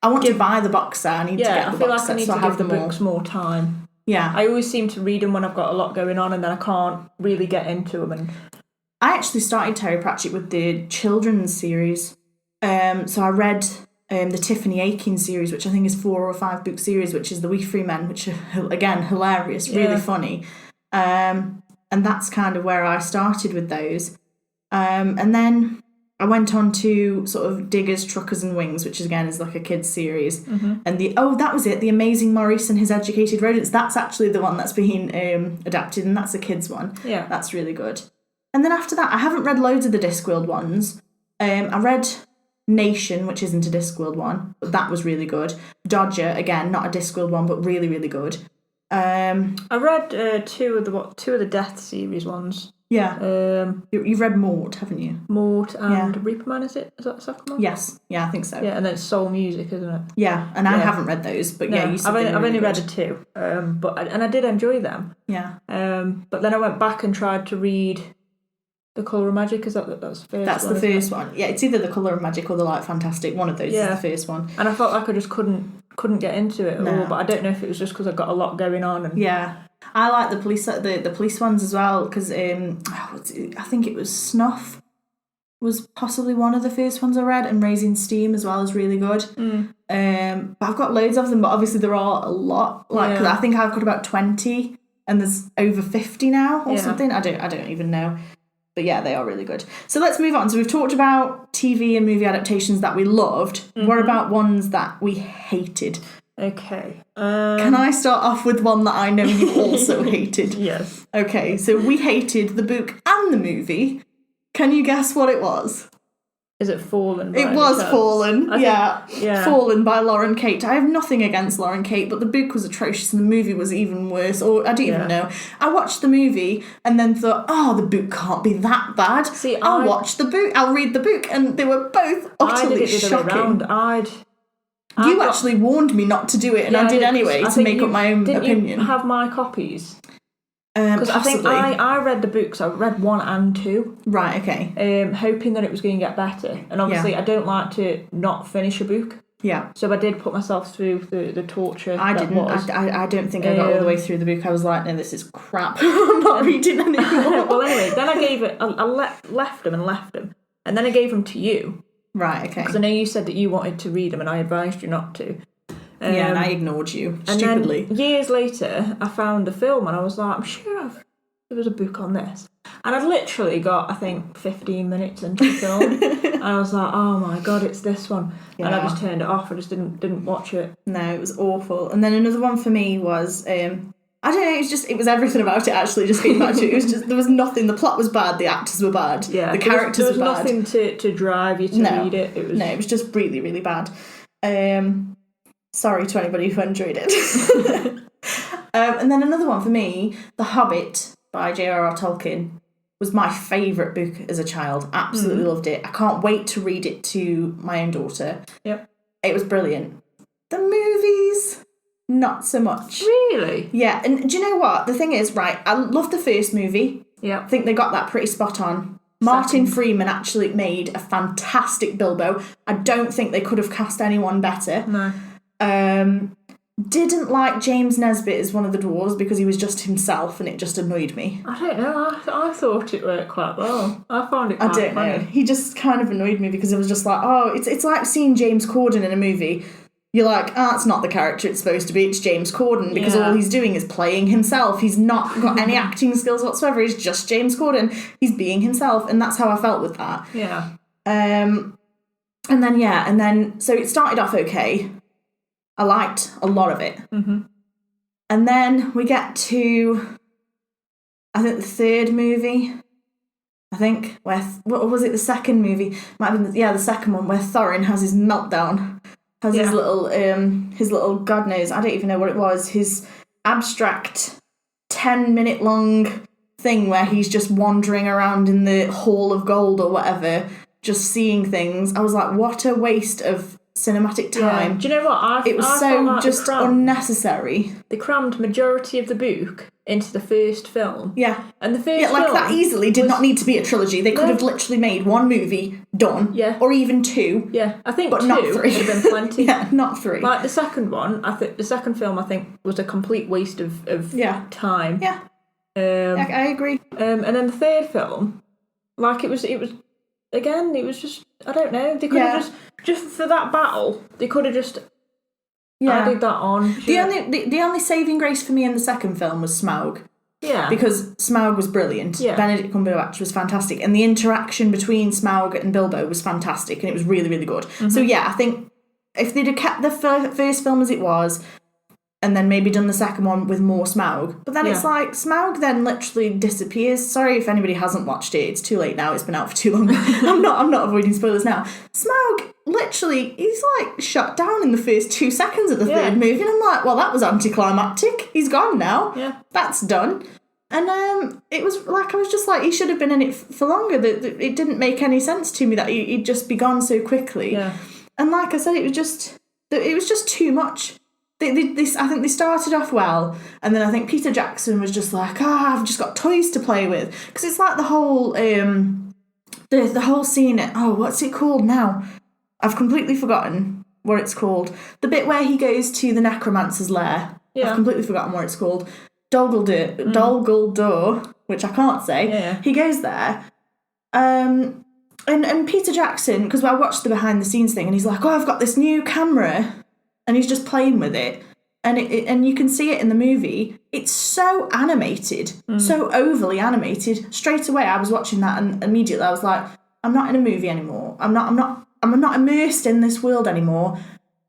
A: I want to buy the box set. I need to get the box set.
B: I feel like I need to give the books more time.
A: Yeah.
B: I always seem to read them when I've got a lot going on, and then I can't really get into them. And
A: I actually started Terry Pratchett with the children's series. So I read... the Tiffany Aching series, which I think is 4 or 5 book series, which is The We Free Men, which are, again, hilarious, really funny. And that's kind of where I started with those. And then I went on to sort of Diggers, Truckers and Wings, which again is like a kids series.
B: Mm-hmm.
A: And that was it, The Amazing Maurice and His Educated Rodents. That's actually the one that's been adapted, and that's a kids one.
B: Yeah.
A: That's really good. And then after that, I haven't read loads of the Discworld ones. I read Nation, which isn't a Discworld one, but that was really good. Dodger, again, not a Discworld one, but really, really good.
B: I read two of the Death series ones.
A: Yeah. You've read Mort, haven't you?
B: Mort and Reaperman, is that the second one?
A: Yes. Yeah, I think so.
B: Yeah, and then it's Soul Music, isn't it?
A: Yeah, and I haven't read those, but
B: no,
A: you said
B: I've only read the 2, but I did enjoy them.
A: Yeah.
B: But then I went back and tried to read The Colour of Magic. Is that's the first one?
A: That's the first one. Yeah, it's either The Colour of Magic or The Light Fantastic. One of those is the first one.
B: And I felt like I just couldn't get into it at all. But I don't know if it was just because I've got a lot going on. And
A: yeah, I like the police ones as well because I think it was Snuff was possibly one of the first ones I read, and Raising Steam as well is really good. But I've got loads of them, but obviously there are a lot. Like I think I've got about 20, and there's over 50 now or something. I don't even know. But yeah, they are really good. So let's move on. So we've talked about TV and movie adaptations that we loved. Mm-hmm. What about ones that we hated?
B: Okay.
A: Can I start off with one that I know you also hated?
B: Yes.
A: Okay, so we hated the book and the movie. Can you guess what it was?
B: Is it Fallen?
A: It was Fallen,
B: yeah.
A: Fallen by Lauren Kate. I have nothing against Lauren Kate, but the book was atrocious and the movie was even worse. Or I don't even know. I watched the movie and then thought, the book can't be that bad.
B: See,
A: I'll watch the book. I'll read the book, and they were both utterly shocking. You actually warned me not to do it, and I did anyway to make up my own opinion.
B: Didn't you have my copies? Because I think I read the books. I read 1 and 2.
A: Right, okay.
B: Hoping that it was going to get better. And obviously I don't like to not finish a book.
A: Yeah.
B: So I did put myself through the torture.
A: I didn't. I don't think I got all the way through the book. I was like, no, this is crap. I'm not reading anymore.
B: Well, anyway, then I gave it. I left them, and then I gave them to you.
A: Right. Okay.
B: Because I know you said that you wanted to read them, and I advised you not to.
A: Yeah, and I ignored you
B: and
A: stupidly.
B: Then years later, I found the film, and I was like, I'm sure there was a book on this. And I'd literally got, I think, 15 minutes into the film, and I was like, oh my god, it's this one. Yeah. And I just turned it off. I just didn't watch it.
A: No, it was awful. And then another one for me was, I don't know, it was everything about it actually just came back to it. It was just, there was nothing, the plot was bad, the actors were bad, the characters were bad.
B: There was nothing to drive you to read it.
A: It was just really, really bad. Sorry to anybody who enjoyed it. And then another one for me, The Hobbit by J.R.R. Tolkien, was my favourite book as a child. Absolutely loved it. I can't wait to read it to my own daughter.
B: Yep.
A: It was brilliant. The movies, not so much.
B: Really?
A: Yeah, and do you know what? The thing is, right, I loved the first movie.
B: Yeah.
A: I think they got that pretty spot on. Martin Freeman actually made a fantastic Bilbo. I don't think they could have cast anyone better.
B: No.
A: Didn't like James Nesbitt as one of the dwarves because he was just himself and it just annoyed me.
B: I don't know, I thought it worked quite well. I found it quite funny. I don't know.
A: He just kind of annoyed me because it was just like, oh, it's like seeing James Corden in a movie. You're like, it's not the character it's supposed to be, it's James Corden, because all he's doing is playing himself. He's not got any acting skills whatsoever, he's just James Corden. He's being himself, and that's how I felt with that.
B: Yeah.
A: And then, so it started off okay. I liked a lot of it.
B: Mm-hmm.
A: And then we get to, I think, the third movie. I think, what was it, the second movie? Might have been, the second one, where Thorin has his meltdown. Has his little, God knows, I don't even know what it was, his abstract 10-minute long thing where he's just wandering around in the Hall of Gold or whatever, just seeing things. I was like, what a waste of cinematic time.
B: Yeah. Do you know what?
A: It was so just unnecessary.
B: They crammed majority of the book into the first film.
A: Yeah.
B: And the first film...
A: like that easily did not need to be a trilogy. They could have literally made one movie, done.
B: Yeah.
A: Or even two.
B: Yeah. I think
A: but
B: two
A: not three.
B: would have been plenty.
A: Yeah, not three.
B: Like the second one, the second film, I think, was a complete waste of time.
A: Yeah. I agree.
B: And then the third film, like it was again, it was just, I don't know, they could have just for that battle, they could have just added that on.
A: The only saving grace for me in the second film was Smaug.
B: Yeah.
A: Because Smaug was brilliant. Yeah. Benedict Cumberbatch was fantastic. And the interaction between Smaug and Bilbo was fantastic, and it was really, really good. Mm-hmm. So I think if they'd have kept the first film as it was, and then maybe done the second one with more Smaug. But then it's like, Smaug then literally disappears. Sorry if anybody hasn't watched it. It's too late now. It's been out for too long. I'm not avoiding spoilers now. Smaug, literally, he's like shut down in the first 2 seconds of the third movie. And I'm like, well, that was anticlimactic. He's gone now.
B: Yeah.
A: That's done. And it was like, I was just like, he should have been in it for longer. It didn't make any sense to me that he'd just be gone so quickly.
B: Yeah.
A: And like I said, it was just too much. I think they started off well, and then I think Peter Jackson was just like, I've just got toys to play with, because it's like the whole the whole scene. What's it called now? I've completely forgotten what it's called. The bit where he goes to the necromancer's lair. Yeah. I've completely forgotten what it's called. Dol Guldur, which I can't say.
B: Yeah.
A: He goes there. And Peter Jackson, because I watched the behind the scenes thing, and he's like, I've got this new camera. And he's just playing with it. And you can see it in the movie. It's so animated, so overly animated. Straight away, I was watching that, and immediately I was like, I'm not in a movie anymore. I'm not immersed in this world anymore.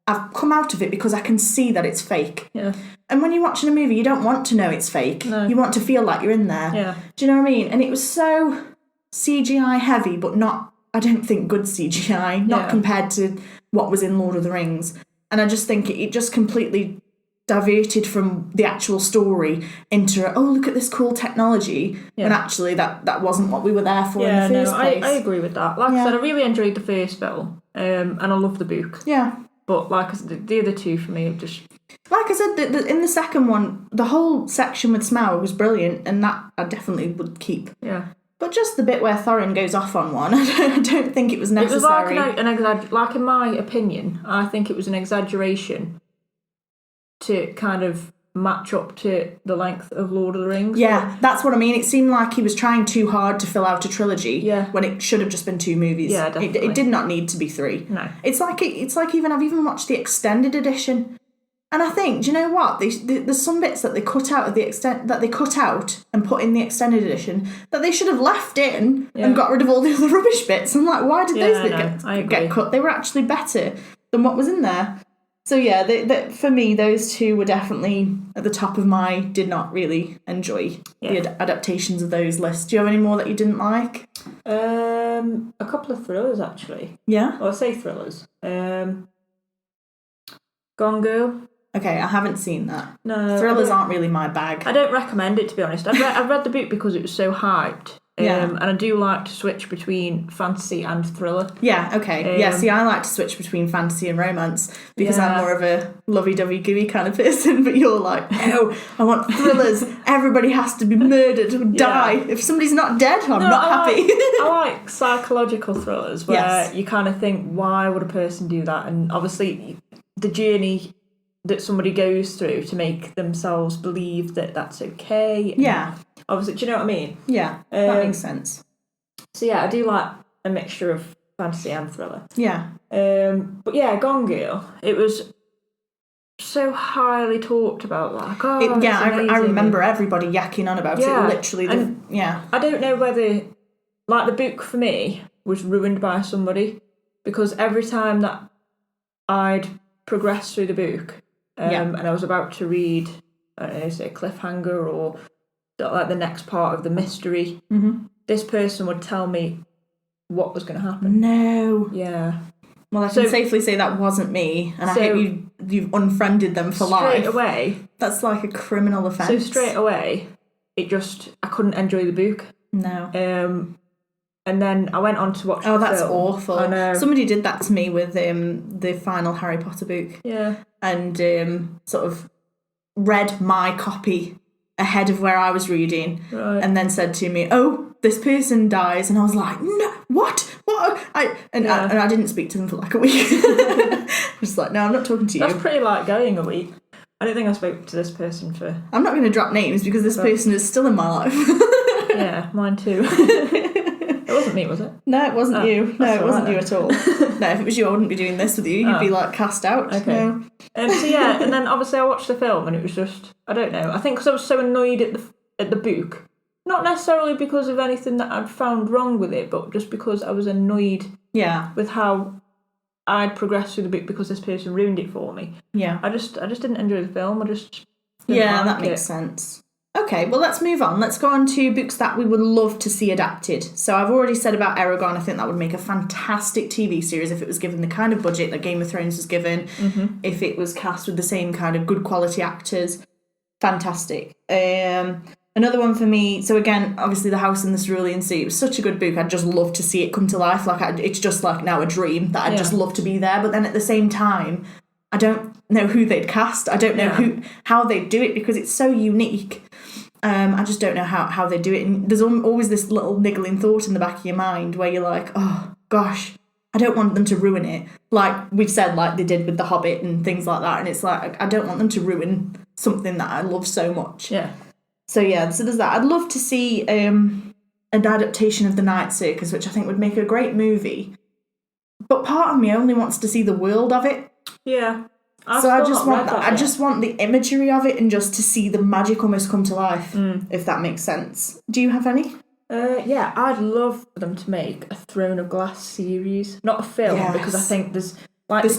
A: I've come out of it because I can see that it's fake.
B: Yeah.
A: And when you're watching a movie, you don't want to know it's fake.
B: No.
A: You want to feel like you're in there.
B: Yeah.
A: Do you know what I mean? And it was so CGI heavy, but not, I don't think, good CGI. Not compared to what was in Lord of the Rings. And I just think it just completely diverted from the actual story into, look at this cool technology, when actually that wasn't what we were there for in the first place.
B: I agree with that. Like I said, I really enjoyed the first film, and I love the book.
A: Yeah.
B: But like I said, the other two for me have just...
A: Like I said, in the second one, the whole section with Smaug was brilliant, and that I definitely would keep.
B: Yeah.
A: But just the bit where Thorin goes off on one, I don't think it was necessary.
B: It was like in my opinion, I think it was an exaggeration to kind of match up to the length of Lord of the Rings.
A: Yeah, that's what I mean. It seemed like he was trying too hard to fill out a trilogy when it should have just been 2 movies.
B: Yeah, definitely.
A: It did not need to be 3.
B: No.
A: It's like I've even watched the extended edition. And I think, do you know what? There's some bits that they cut out and put in the extended edition that they should have left in and got rid of all the other rubbish bits. I'm like, why did those bits get cut? They were actually better than what was in there. So yeah, for me, those 2 were definitely at the top of my did not really enjoy the adaptations of those lists. Do you have any more that you didn't like?
B: A couple of thrillers, actually.
A: Yeah?
B: Well, I say thrillers. Gone Girl.
A: Okay, I haven't seen that.
B: No.
A: Thrillers aren't really my bag.
B: I don't recommend it, to be honest. I've read the book because it was so hyped. And I do like to switch between fantasy and thriller.
A: Yeah, okay. See, I like to switch between fantasy and romance because I'm more of a lovey-dovey gooey kind of person, but you're like, no, I want thrillers. Everybody has to be murdered or die. If somebody's not dead, I'm not happy.
B: I like psychological thrillers where you kind of think, why would a person do that? And obviously the journey that somebody goes through to make themselves believe that that's okay.
A: Yeah.
B: Obviously, do you know what I mean?
A: Yeah, that makes sense.
B: So yeah, I do like a mixture of fantasy and thriller.
A: Yeah.
B: But yeah, Gone Girl, it was so highly talked about. Like,
A: I remember everybody yakking on about it. Literally,
B: I don't know whether, like, the book for me was ruined by somebody because every time that I'd progressed through the book and I was about to read, I don't know, say a cliffhanger or like the next part of the mystery, this person would tell me what was going to happen.
A: No.
B: Yeah.
A: Well, I can safely say that wasn't me, and I hope you've unfriended them for life.
B: Straight away.
A: That's like a criminal offence.
B: So straight away, I couldn't enjoy the book.
A: No.
B: And then I went on to watch the film. Oh,
A: that's awful.
B: I know.
A: Somebody did that to me with the final Harry Potter book.
B: Yeah.
A: And sort of read my copy ahead of where I was reading, and then said to me, "Oh, this person dies," and I was like, "No, what?" I didn't speak to them for like a week. I was just like, "No, I'm not talking to you."
B: That's pretty like going a week. I don't think I spoke to this person for.
A: I'm not going to drop names because this person is still in my life.
B: Yeah, mine too. It wasn't me, was it?
A: No, it wasn't you. No, it wasn't you at all. No, if it was you, I wouldn't be doing this with you. You'd be like cast out.
B: Okay.
A: No.
B: So yeah, and then obviously I watched the film and it was just, I don't know. I think because I was so annoyed at the book, not necessarily because of anything that I'd found wrong with it, but just because I was annoyed.
A: Yeah.
B: With how I'd progressed through the book because this person ruined it for me.
A: Yeah.
B: I just didn't enjoy the film. I just didn't like
A: that makes sense. Okay, well, let's move on. Let's go on to books that we would love to see adapted. So I've already said about Eragon. I think that would make a fantastic TV series if it was given the kind of budget that Game of Thrones was given, if it was cast with the same kind of good quality actors. Fantastic. Another one for me, so again, obviously The House in the Cerulean Sea. It was such a good book. I'd just love to see it come to life. It's just like now a dream that I'd just love to be there. But then at the same time, I don't know who they'd cast. I don't know how they'd do it because it's so unique. I just don't know how they do it. And there's always this little niggling thought in the back of your mind where you're like, oh, gosh, I don't want them to ruin it. Like we've said, like they did with The Hobbit and things like that. And it's like, I don't want them to ruin something that I love so much.
B: Yeah.
A: So there's that. I'd love to see an adaptation of The Night Circus, which I think would make a great movie. But part of me only wants to see the world of it.
B: Yeah.
A: I just want the imagery of it and just to see the magic almost come to life, if that makes sense. Do you have any?
B: Yeah, I'd love for them to make a Throne of Glass series, not a film, because I think there's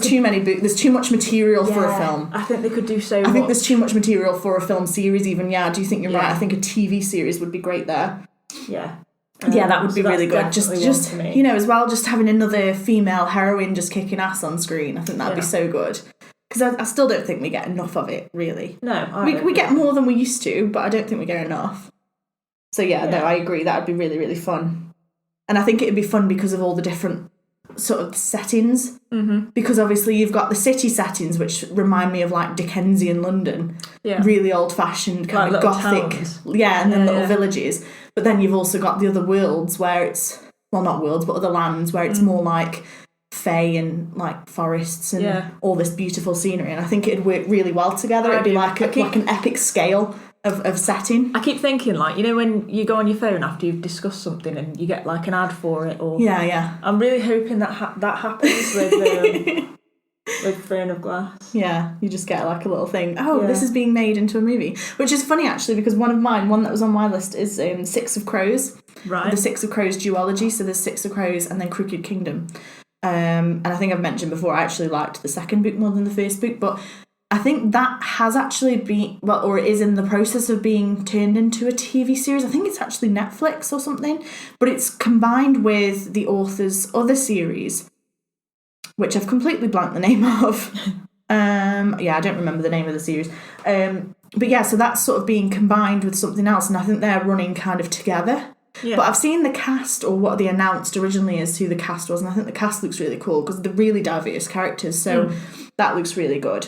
A: too many books. There's too much material for a film.
B: I think they could do so much.
A: I think there's too much material for a film series. Even I do think you're right. I think a TV series would be great there.
B: Yeah.
A: That would be really good. Just as well, just having another female heroine just kicking ass on screen. I think that'd be so good. Because I still don't think we get enough of it, really.
B: No,
A: we get more than we used to, but I don't think we get enough. So no, I agree. That would be really, really fun. And I think it would be fun because of all the different sort of settings. Mm-hmm. Because obviously you've got the city settings, which remind me of like Dickensian London. Yeah. Really old-fashioned, kind of gothic. Towns. Yeah, and then little villages. But then you've also got the other worlds where it's, well, not worlds, but other lands where it's more like Fae and like forests and all this beautiful scenery. And I think it'd work really well together. It'd be like an epic scale of setting.
B: I keep thinking, like, you know, when you go on your phone after you've discussed something and you get like an ad for it, or I'm really hoping that that happens with Throne of Glass. Yeah,
A: you just get like a little thing. This is being made into a movie, which is funny actually, because one that was on my list is Six of Crows.
B: Right.
A: The Six of Crows duology. So there's Six of Crows and then Crooked Kingdom. And I think I've mentioned before, I actually liked the second book more than the first book, but I think that has actually been, or it is in the process of being turned into a TV series. I think it's actually Netflix or something, but it's combined with the author's other series, which I've completely blanked the name of. I don't remember the name of the series. But yeah, so that's sort of being combined with something else, and I think they're running kind of together. Yeah. But I've seen the cast, or what they announced originally as who the cast was, and I think the cast looks really cool because they're really diverse characters, so that looks really good.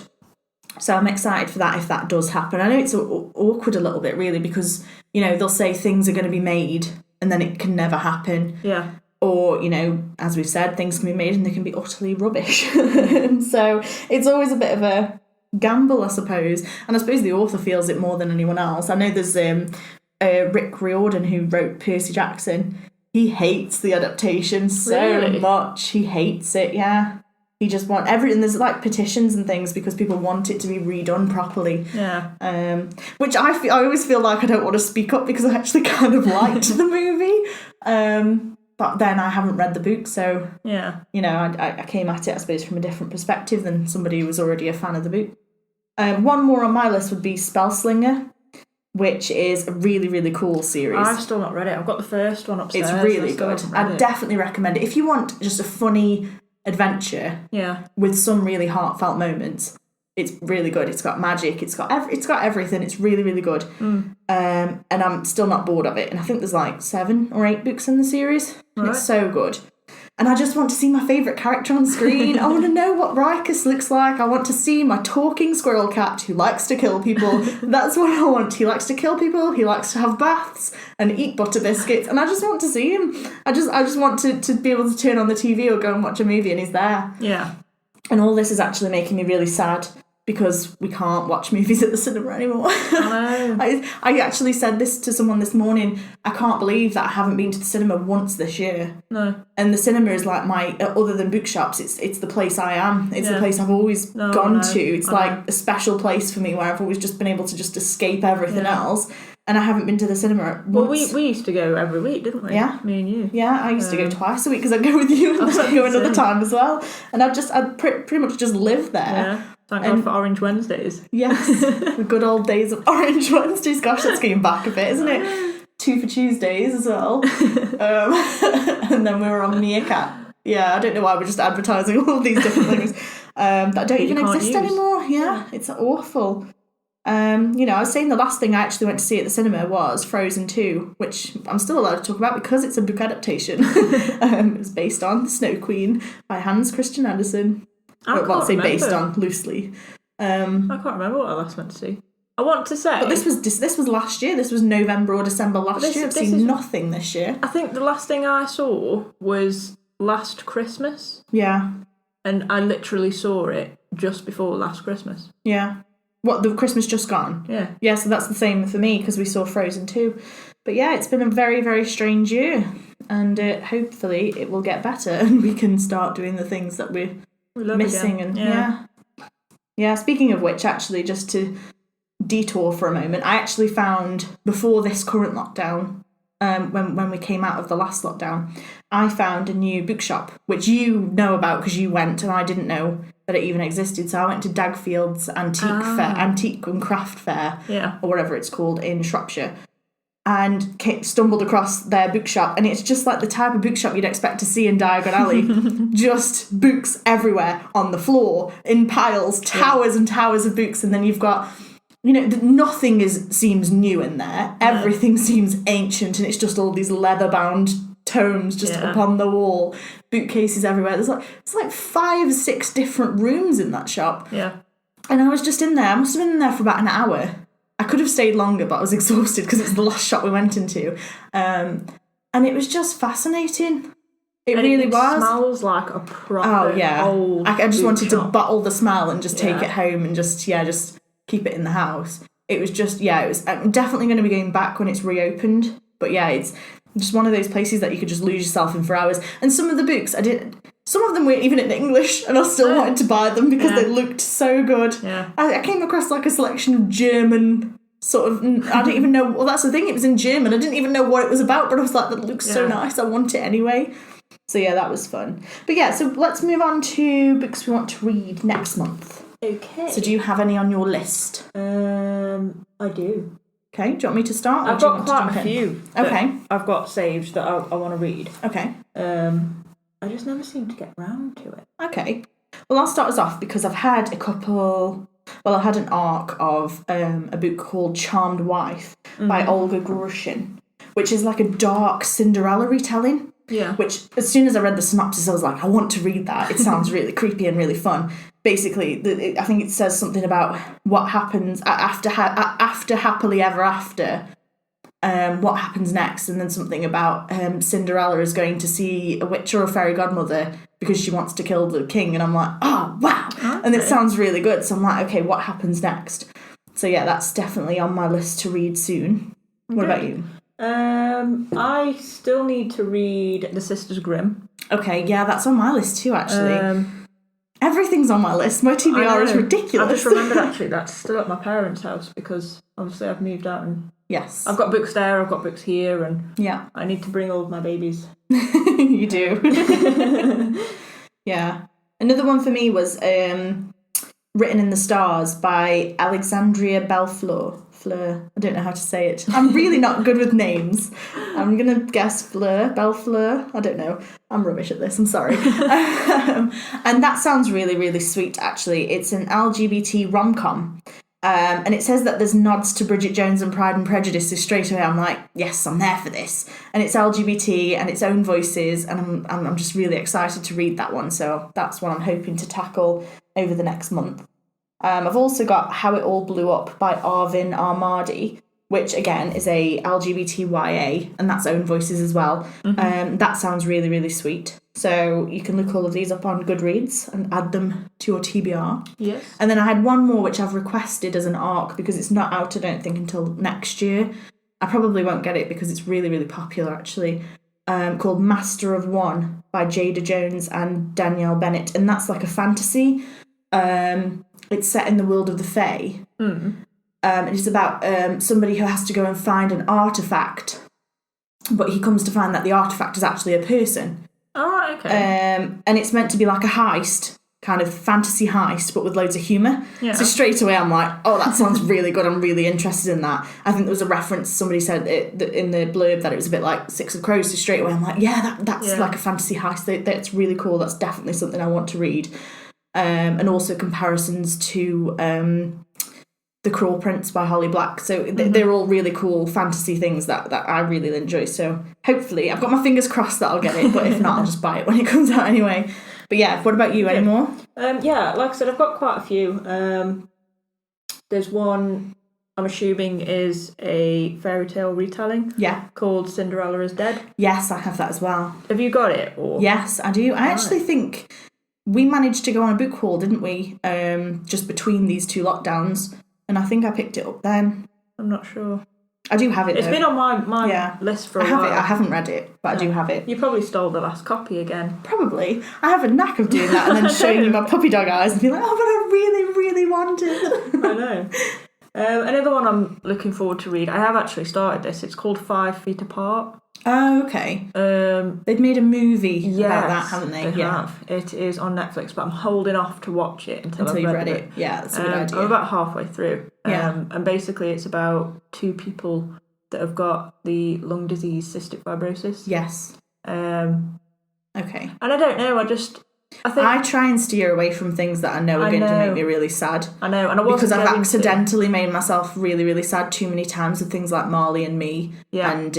A: So I'm excited for that if that does happen. I know it's awkward a little bit, really, because, you know, they'll say things are going to be made and then it can never happen.
B: Yeah.
A: Or, you know, as we've said, things can be made and they can be utterly rubbish. So it's always a bit of a gamble, I suppose. And I suppose the author feels it more than anyone else. I know there's Rick Riordan, who wrote Percy Jackson. He hates the adaptation so much. He hates it, yeah. He just wants and there's like petitions and things because people want it to be redone properly.
B: Yeah.
A: Which I always feel like I don't want to speak up because I actually kind of liked the movie. But then I haven't read the book, so
B: yeah, you
A: know, I came at it, I suppose, from a different perspective than somebody who was already a fan of the book. One more on my list would be Spellslinger, which is a really, really cool series.
B: I've still not read it. I've got the first one upstairs.
A: It's really good. I'd definitely recommend it. If you want just a funny adventure with some really heartfelt moments, it's really good. It's got magic, it's got everything. It's really, really good. And I'm still not bored of it, and I think there's like 7 or 8 books in the series. Right. It's so good. And I just want to see my favourite character on screen. I want to know what Rikus looks like. I want to see my talking squirrel cat who likes to kill people. That's what I want. He likes to kill people. He likes to have baths and eat butter biscuits. And I just want to see him. I just want to be able to turn on the TV or go and watch a movie and he's there.
B: Yeah.
A: And all this is actually making me really sad because we can't watch movies at the cinema anymore.
B: I know.
A: I actually said this to someone this morning. I can't believe that I haven't been to the cinema once this year.
B: No.
A: And the cinema is like my, other than bookshops, it's the place I am. It's the place I've always gone to. It's like a special place for me where I've always just been able to just escape everything else. And I haven't been to the cinema once.
B: Well, we used to go every week, didn't we?
A: Yeah.
B: Me and you.
A: Yeah, I used to go twice a week because I'd go with you and then I'd go another time as well. And I'd pretty much just live there.
B: Yeah. Thank God for Orange Wednesdays.
A: Yes, the good old days of Orange Wednesdays. Gosh, that's going back a bit, isn't it? 2 for Tuesdays as well. And then we were on Meerkat. Yeah, I don't know why we're just advertising all of these different things that don't even exist anymore. Yeah, it's awful. You know, I was saying the last thing I actually went to see at the cinema was Frozen 2, which I'm still allowed to talk about because it's a book adaptation. It was based on The Snow Queen by Hans Christian Andersen. I'll say based on loosely.
B: I can't remember what I last went to see. I want to say,
A: but this was last year. This was November or December last year. I've seen nothing this year.
B: I think the last thing I saw was last Christmas.
A: Yeah,
B: and I literally saw it just before last Christmas.
A: Yeah, what, the Christmas just gone?
B: Yeah,
A: yeah. So that's the same for me because we saw Frozen 2. But yeah, it's been a very, very strange year, and hopefully it will get better and we can start doing the things that we're missing
B: again.
A: And yeah. Speaking of which, actually, just to detour for a moment, I actually found before this current lockdown, when we came out of the last lockdown, I found a new bookshop which you know about because you went and I didn't know that it even existed. So I went to Dagfield's Antique and Craft Fair, or whatever it's called, in Shropshire. And stumbled across their bookshop, and it's just like the type of bookshop you'd expect to see in Diagon Alley. Just books everywhere, on the floor, in piles, towers and towers of books, and then you've got, you know, nothing seems new in there. Everything seems ancient, and it's just all these leather-bound tomes just up on the wall, bookcases everywhere. There's like 5 or 6 different rooms in that shop.
B: Yeah.
A: And I was just in there. I must have been in there for about an hour. I could have stayed longer, but I was exhausted because it was the last shop we went into. And it was just fascinating. It really was. It
B: smells like a proper old
A: I just wanted
B: shop.
A: to bottle the smell and just take it home and just keep it in the house. It was just, I'm definitely going to be going back when it's reopened. But yeah, it's just one of those places that you could just lose yourself in for hours. And some of the books, some of them were even in English, and I still wanted to buy them because they looked so good.
B: Yeah.
A: I came across like a selection of German sort of, I didn't even know, well, that's the thing, it was in German. I didn't even know what it was about, but I was like, that looks so nice, I want it anyway. So yeah, that was fun. But yeah, so let's move on to books we want to read next month.
B: Okay.
A: So do you have any on your list?
B: I do.
A: Okay, do you want me to start?
B: I've got quite a few.
A: Okay.
B: I've got saved that I want to read.
A: Okay.
B: I just never seem to get round to it.
A: Okay. Well, I'll start us off because I've had I had an arc of a book called Charmed Wife by Olga Grushin, which is like a dark Cinderella retelling.
B: Yeah.
A: Which, as soon as I read the synopsis, I was like, I want to read that. It sounds really creepy and really fun. Basically, I think it says something about what happens after happily ever after. What happens next, and then something about Cinderella is going to see a witch or a fairy godmother because she wants to kill the king. And I'm like, oh, wow. Okay. And it sounds really good. So I'm like, okay, what happens next? So yeah, that's definitely on my list to read soon. What about you?
B: I still need to read The Sisters Grimm.
A: Okay, yeah, that's on my list too, actually. Everything's on my list. My TBR is ridiculous.
B: I just remembered, actually, that's still at my parents' house because obviously I've moved out and
A: yes,
B: I've got books there, I've got books here, and
A: yeah,
B: I need to bring all of my babies.
A: You do. Yeah. Another one for me was Written in the Stars by Alexandria Bellefleur. Fleur. I don't know how to say it. I'm really not good with names. I'm going to guess Bellefleur. I don't know. I'm rubbish at this. I'm sorry. And that sounds really, really sweet, actually. It's an LGBT rom-com. And it says that there's nods to Bridget Jones and Pride and Prejudice, so straight away I'm like, yes, I'm there for this. And it's LGBT and its own voices, and I'm just really excited to read that one. So that's what I'm hoping to tackle over the next month. I've also got How It All Blew Up by Arvin Armadi, which again is a LGBTYA, and that's own voices as well. That sounds really, really sweet. So you can look all of these up on Goodreads and add them to your TBR.
B: Yes.
A: And then I had one more which I've requested as an ARC because it's not out, I don't think, until next year. I probably won't get it because it's really, really popular, actually. Called Master of One by Jada Jones and Danielle Bennett. And that's like a fantasy. It's set in the world of the Fae. And it's about somebody who has to go and find an artefact. But he comes to find that the artefact is actually a person.
B: Oh, okay.
A: And it's meant to be like a heist, kind of fantasy heist, but with loads of humour. Yeah. So straight away I'm like, oh, that sounds really good. I'm really interested in that. I think there was a reference, somebody said in the blurb that it was a bit like Six of Crows. So straight away I'm like, yeah, that's like a fantasy heist. That's really cool. That's definitely something I want to read. And also comparisons to The Cruel Prince by Holly Black. So they're all really cool fantasy things that I really enjoy. So hopefully, I've got my fingers crossed that I'll get it, but if not, I'll just buy it when it comes out anyway. But yeah, what about you? Any more?
B: Yeah, like I said, I've got quite a few. There's one I'm assuming is a fairy tale retelling. Yeah. Called Cinderella is Dead.
A: Yes, I have that as well.
B: Have you got it? Or?
A: Yes, I do. I actually think we managed to go on a book haul, didn't we? Just between these two lockdowns. And I think I picked it up then.
B: I'm not sure.
A: I do have it,
B: It's been on my list for a while.
A: I haven't read it, but I do have it.
B: You probably stole the last copy again.
A: Probably. I have a knack of doing that and then showing you my puppy dog eyes and being like, oh, but I really, really want it.
B: I know. Another one I'm looking forward to read. I have actually started this. It's called 5 Feet Apart.
A: Oh, okay. They've made a movie about that, haven't they?
B: They have. It is on Netflix, but I'm holding off to watch it until I've read it.
A: Yeah, that's a good idea.
B: I'm about halfway through. And basically it's about two people that have got the lung disease, cystic fibrosis.
A: Yes. Okay.
B: And I don't know,
A: I try and steer away from things that I know are going to make me really sad.
B: I know, and
A: because I've accidentally made myself really, really sad too many times with things like Marley and Me. Yeah. And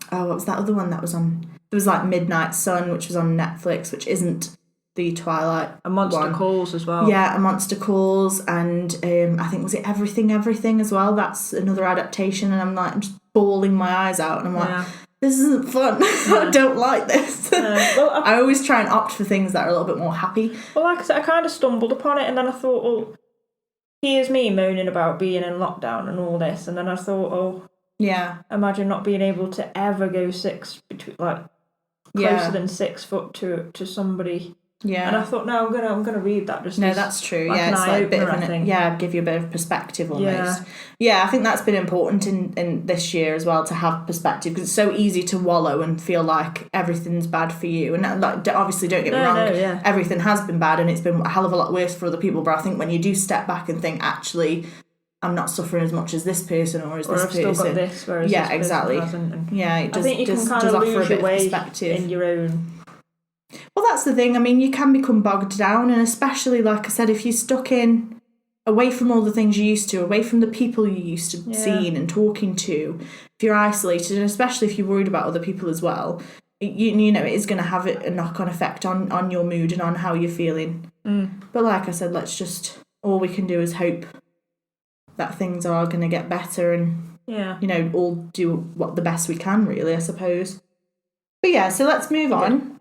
A: what was that other one that was on? There was like Midnight Sun, which was on Netflix, which isn't the Twilight
B: A Monster
A: one.
B: Calls as well.
A: Yeah, A Monster Calls, and I think, was it Everything as well? That's another adaptation, and I'm just bawling my eyes out, and I'm like, this isn't fun. I don't like this.
B: Well,
A: I always try and opt for things that are a little bit more happy.
B: Well, like I said, I kind of stumbled upon it, and then I thought, well, here's me moaning about being in lockdown and all this, and then I thought, oh,
A: yeah,
B: imagine not being able to ever go closer than 6 foot to somebody.
A: Yeah.
B: And I thought, no, I'm gonna read that.
A: That's true. Like it's like a bit of give you a bit of perspective almost. Yeah, I think that's been important in this year as well, to have perspective, because it's so easy to wallow and feel like everything's bad for you. And obviously, don't get me wrong, everything has been bad, and it's been a hell of a lot worse for other people. But I think when you do step back and think, actually, I'm not suffering as much as this person or as this person.
B: Or I've still got this, whereas this
A: exactly.
B: Person hasn't.
A: It does,
B: I think you can kind of lose your way in your own.
A: Well, that's the thing. I mean, you can become bogged down, and especially, like I said, if you're stuck in, away from all the things you used to, away from the people you used to seeing and talking to, if you're isolated, and especially if you're worried about other people as well, you know, it is going to have a knock-on effect on your mood and on how you're feeling. But like I said, all we can do is hope that things are going to get better, and, you know, all do what the best we can, really, I suppose. But yeah, so let's move on.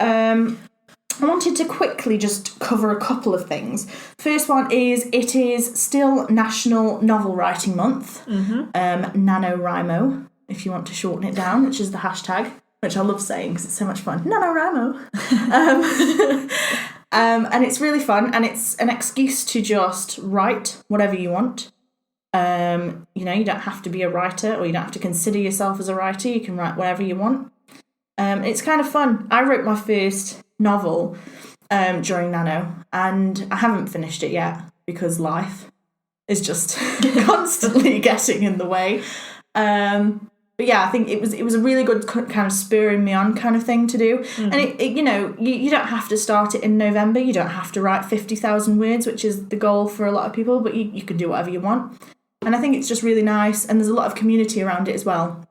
A: I wanted to quickly just cover a couple of things. First one is, it is still National Novel Writing Month, NaNoWriMo, if you want to shorten it down, which is the hashtag, which I love saying because it's so much fun. NaNoWriMo. And it's really fun, and it's an excuse to just write whatever you want. You know, you don't have to be a writer, or you don't have to consider yourself as a writer. You can write whatever you want. It's kind of fun. I wrote my first novel during Nano, and I haven't finished it yet because life is just constantly getting in the way. But yeah, I think it was a really good kind of spurring me on kind of thing to do. And it you know, you don't have to start it in November. You don't have to write 50,000 words, which is the goal for a lot of people, but you can do whatever you want. And I think it's just really nice, and there's a lot of community around it as well.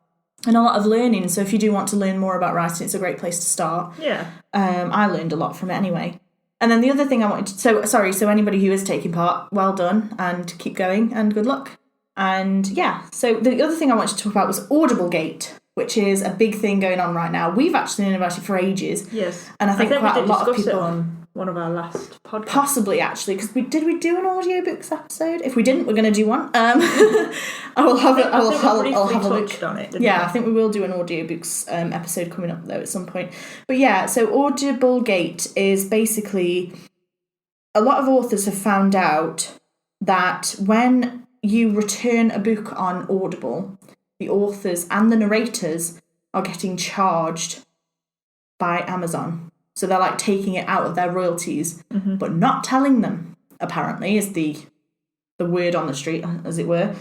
A: And a lot of learning, so if you do want to learn more about writing, it's a great place to start. Yeah. I learned a lot from it anyway. And then the other thing I wanted to... So anybody who is taking part, well done, and keep going, and good luck. And yeah, so the other thing I wanted to talk about was Audiblegate, which is a big thing going on right now. We've actually known about it for ages.
B: Yes.
A: And I think quite a lot of people...
B: It on one of our last podcasts.
A: Possibly, actually, because did we do an audiobooks episode? If we didn't, we're going to do one. I will have a look.
B: On it,
A: I think we will do an audiobooks episode coming up though at some point. But yeah, so Audiblegate is basically, a lot of authors have found out that when you return a book on Audible, the authors and the narrators are getting charged by Amazon. So they're like taking it out of their royalties, but not telling them, apparently, is the word on the street, as it were.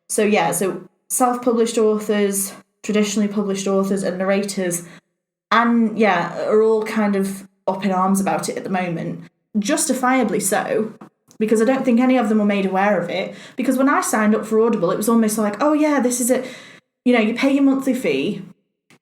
A: So yeah, so self-published authors, traditionally published authors and narrators, and are all kind of up in arms about it at the moment. Justifiably so, because I don't think any of them were made aware of it. Because when I signed up for Audible, it was almost like, oh yeah, this is it. You know, you pay your monthly fee,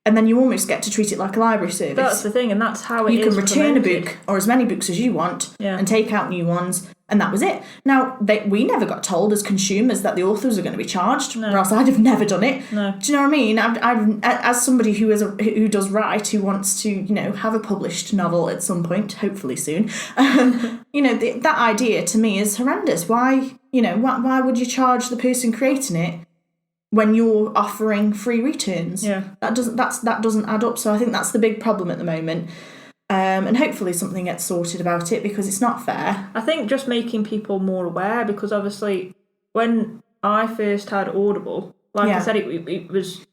A: and then you almost get to treat it like a library service.
B: That's the thing, and that's how it is.
A: You can return a book, or as many books as you want, and take out new ones, and that was it. Now, we never got told as consumers that the authors are going to be charged, or else I'd have never done it. No. Do you know what I mean? I've as somebody who does write, who wants to, you know, have a published novel at some point, hopefully soon, you know, that idea to me is horrendous. Why would you charge the person creating it when you're offering free returns? That doesn't add up. So I think that's the big problem at the moment, and hopefully something gets sorted about it, because it's not fair.
B: I think just making people more aware, because obviously when I first had Audible, I said, it was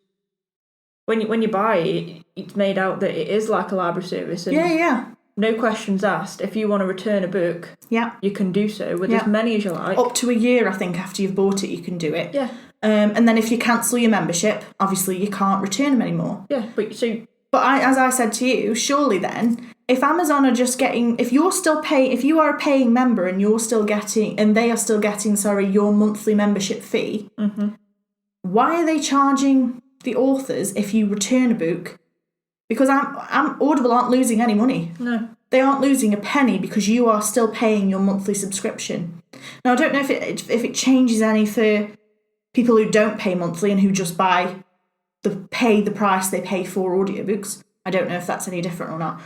B: when you buy it, it's made out that it is like a library service, and no questions asked. If you want to return a book, you can do so with as many as you like.
A: Up to a year, I think, after you've bought it, you can do it. And then if you cancel your membership, obviously you can't return them anymore.
B: As
A: I said to you, surely then, if Amazon are just getting, if you are a paying member and they are still getting, your monthly membership fee, why are they charging the authors if you return a book Because Audible aren't losing any money.
B: No.
A: They aren't losing a penny because you are still paying your monthly subscription. Now, I don't know if it changes any for people who don't pay monthly and who just pay the price they pay for audiobooks. I don't know if that's any different or not.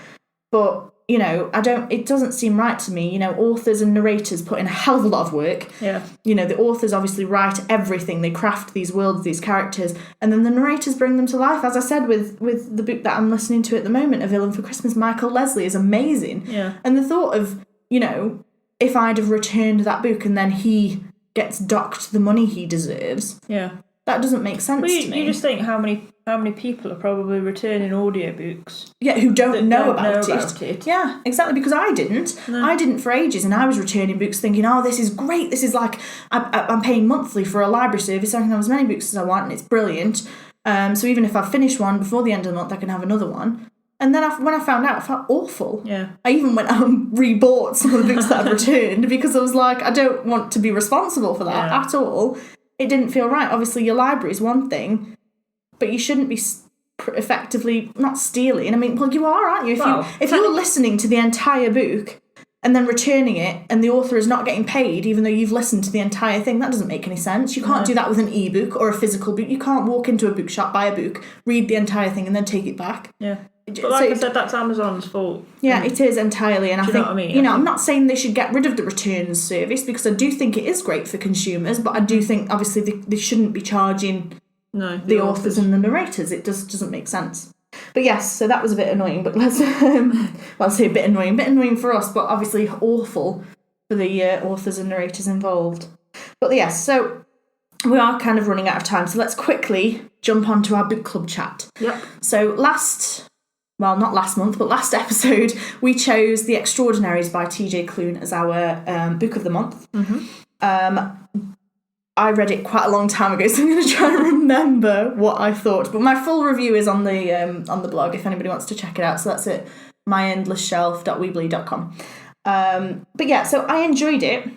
A: But, it doesn't seem right to me. Authors and narrators put in a hell of a lot of work.
B: Yeah.
A: The authors obviously write everything. They craft these worlds, these characters, and then the narrators bring them to life. As I said, with the book that I'm listening to at the moment, A Villain for Christmas, Michael Leslie is amazing.
B: Yeah.
A: And the thought of, if I'd have returned that book and then he gets docked the money he deserves.
B: Yeah.
A: That doesn't make sense to me.
B: You just think how many people are probably returning audiobooks.
A: Yeah, who don't know about
B: it.
A: Yeah, exactly, because I didn't. No. I didn't for ages, and I was returning books thinking, oh, this is great. This is like, I'm paying monthly for a library service. I can have as many books as I want, and it's brilliant. So even if I finish one before the end of the month, I can have another one. And then when I found out, I felt awful.
B: Yeah.
A: I even went out and rebought some of the books that I'd returned because I was like, I don't want to be responsible for that at all. It didn't feel right. Obviously, your library is one thing, but you shouldn't be effectively not stealing. I mean, well, you are, aren't you? If you're listening to the entire book and then returning it and the author is not getting paid even though you've listened to the entire thing, that doesn't make any sense. You can't do that with an ebook or a physical book. You can't walk into a bookshop, buy a book, read the entire thing and then take it back.
B: Yeah. But like I said, that's Amazon's fault.
A: Yeah, it is entirely. And I think,
B: know what I mean?
A: I'm not saying they should get rid of the returns service because I do think it is great for consumers, but I do think, obviously, they shouldn't be charging the authors and the narrators. It just doesn't make sense. But yes, so that was a bit annoying, but let's, I'll say a bit annoying for us, but obviously awful for the authors and narrators involved. But yes, so we are kind of running out of time, so let's quickly jump onto our book club chat.
B: Yep.
A: So not last month, but last episode, we chose The Extraordinaries by TJ Klune as our book of the month.
B: Mm-hmm.
A: I read it quite a long time ago, so I'm going to try and remember what I thought. But my full review is on the blog if anybody wants to check it out. So that's at myendlessshelf.weebly.com. But yeah, so I enjoyed it.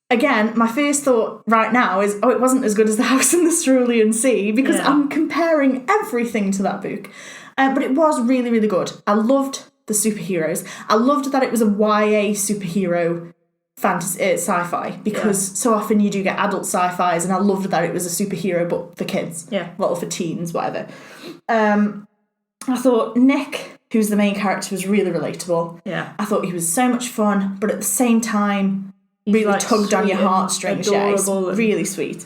A: Again, my first thought right now is, it wasn't as good as The House in the Cerulean Sea, because I'm comparing everything to that book. But it was really, really good. I loved the superheroes. I loved that it was a YA superhero fantasy sci-fi, because so often you do get adult sci-fis, and I loved that it was a superhero but for kids.
B: Yeah.
A: Well, for teens, whatever. I thought Nick, who's the main character, was really relatable.
B: Yeah.
A: I thought he was so much fun, but at the same time, really like tugged on your heartstrings. Yeah, he's really sweet.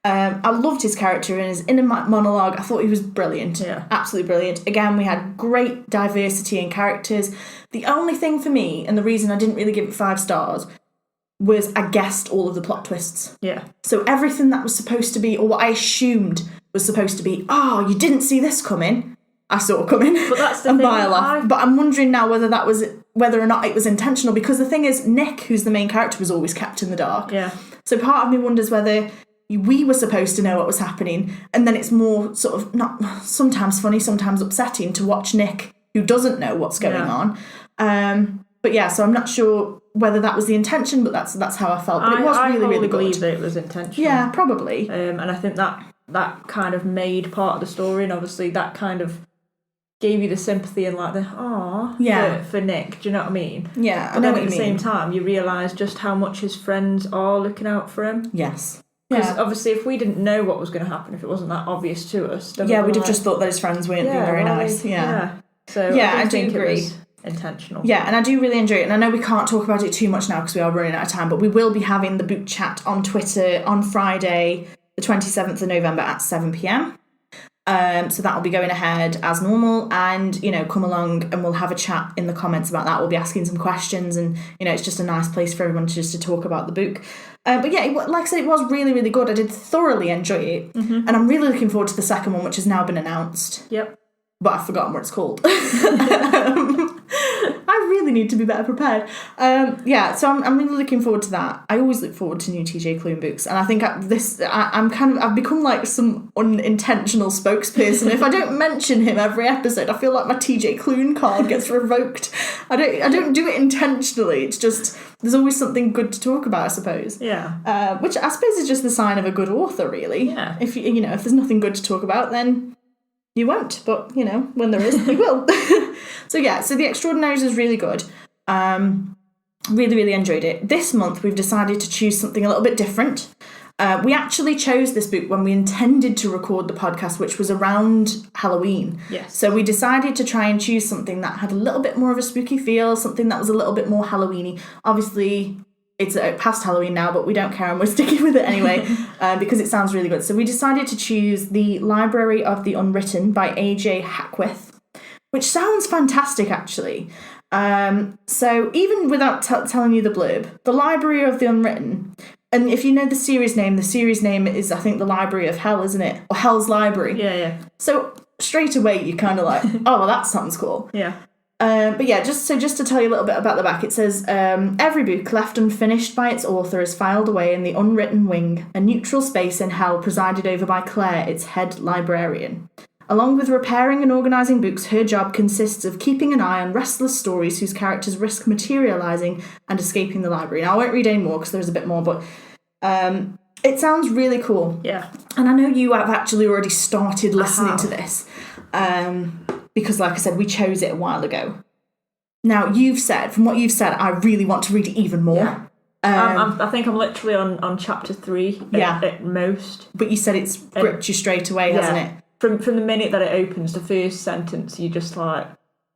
A: I loved his character in his inner monologue. I thought he was brilliant.
B: Yeah.
A: Absolutely brilliant. Again, we had great diversity in characters. The only thing for me, and the reason I didn't really give it 5 stars, was I guessed all of the plot twists.
B: Yeah.
A: So everything that was supposed to be, or what I assumed was supposed to be, you didn't see this coming, I saw it coming.
B: But that's the thing.
A: But I'm wondering now whether or not it was intentional, because the thing is, Nick, who's the main character, was always kept in the dark.
B: Yeah.
A: So part of me wonders whether we were supposed to know what was happening, and then it's more sort of not sometimes funny, sometimes upsetting to watch Nick, who doesn't know what's going on. But yeah, so I'm not sure whether that was the intention, but that's how I felt. But it was really, really good. I believe
B: that it was intentional.
A: Yeah, probably.
B: And I think that kind of made part of the story, and obviously that kind of gave you the sympathy and like the for Nick. Do you know what I mean?
A: Yeah,
B: but then at the same time, you realise just how much his friends are looking out for him.
A: Yes.
B: Because obviously, if we didn't know what was going to happen, if it wasn't that obvious to us, then
A: we'd have just thought that his friends weren't being very nice. Yeah.
B: So I do agree. It was intentional.
A: Yeah, and I do really enjoy it. And I know we can't talk about it too much now because we are running out of time, but we will be having the book chat on Twitter on Friday, the 27th of November at 7 p.m. So that will be going ahead as normal, and come along and we'll have a chat in the comments about that. We'll be asking some questions, and it's just a nice place for everyone to talk about the book. But yeah, like I said, it was really, really good. I did thoroughly enjoy it, and I'm really looking forward to the second one, which has now been announced.
B: Yep.
A: But I've forgotten what it's called. I really need to be better prepared. So I'm really looking forward to that. I always look forward to new TJ Klune books, and I think I've become like some unintentional spokesperson. If I don't mention him every episode, I feel like my TJ Klune card gets revoked. I don't do it intentionally. It's just there's always something good to talk about, I suppose.
B: Yeah.
A: Which I suppose is just the sign of a good author, really.
B: Yeah.
A: If if there's nothing good to talk about, then You won't, but, when there is, you will. So The Extraordinaries is really good. Really, really enjoyed it. This month, we've decided to choose something a little bit different. We actually chose this book when we intended to record the podcast, which was around Halloween.
B: Yes.
A: So we decided to try and choose something that had a little bit more of a spooky feel, something that was a little bit more Halloween-y. Obviously, it's past Halloween now, but we don't care and we're sticking with it anyway because it sounds really good. So we decided to choose The Library of the Unwritten by A.J. Hackworth, which sounds fantastic, actually. So even without telling you the blurb, The Library of the Unwritten... And if you know the series name is, I think, The Library of Hell, isn't it? Or Hell's Library.
B: Yeah.
A: So straight away, you're kind of like, oh, well, that sounds cool.
B: Yeah.
A: But yeah, just to tell you a little bit about the back, it says, every book left unfinished by its author is filed away in the unwritten wing, a neutral space in hell presided over by Claire, its head librarian. Along with repairing and organising books, her job consists of keeping an eye on restless stories whose characters risk materialising and escaping the library. Now, I won't read any more because there's a bit more, but it sounds really cool.
B: Yeah.
A: And I know you have actually already started listening to this because, like I said, we chose it a while ago. Now, from what you've said, I really want to read it even more.
B: Yeah. I think I'm literally on chapter 3 at most.
A: But you said it's gripped you straight away, hasn't it?
B: From the minute that it opens, the first sentence, you're just like,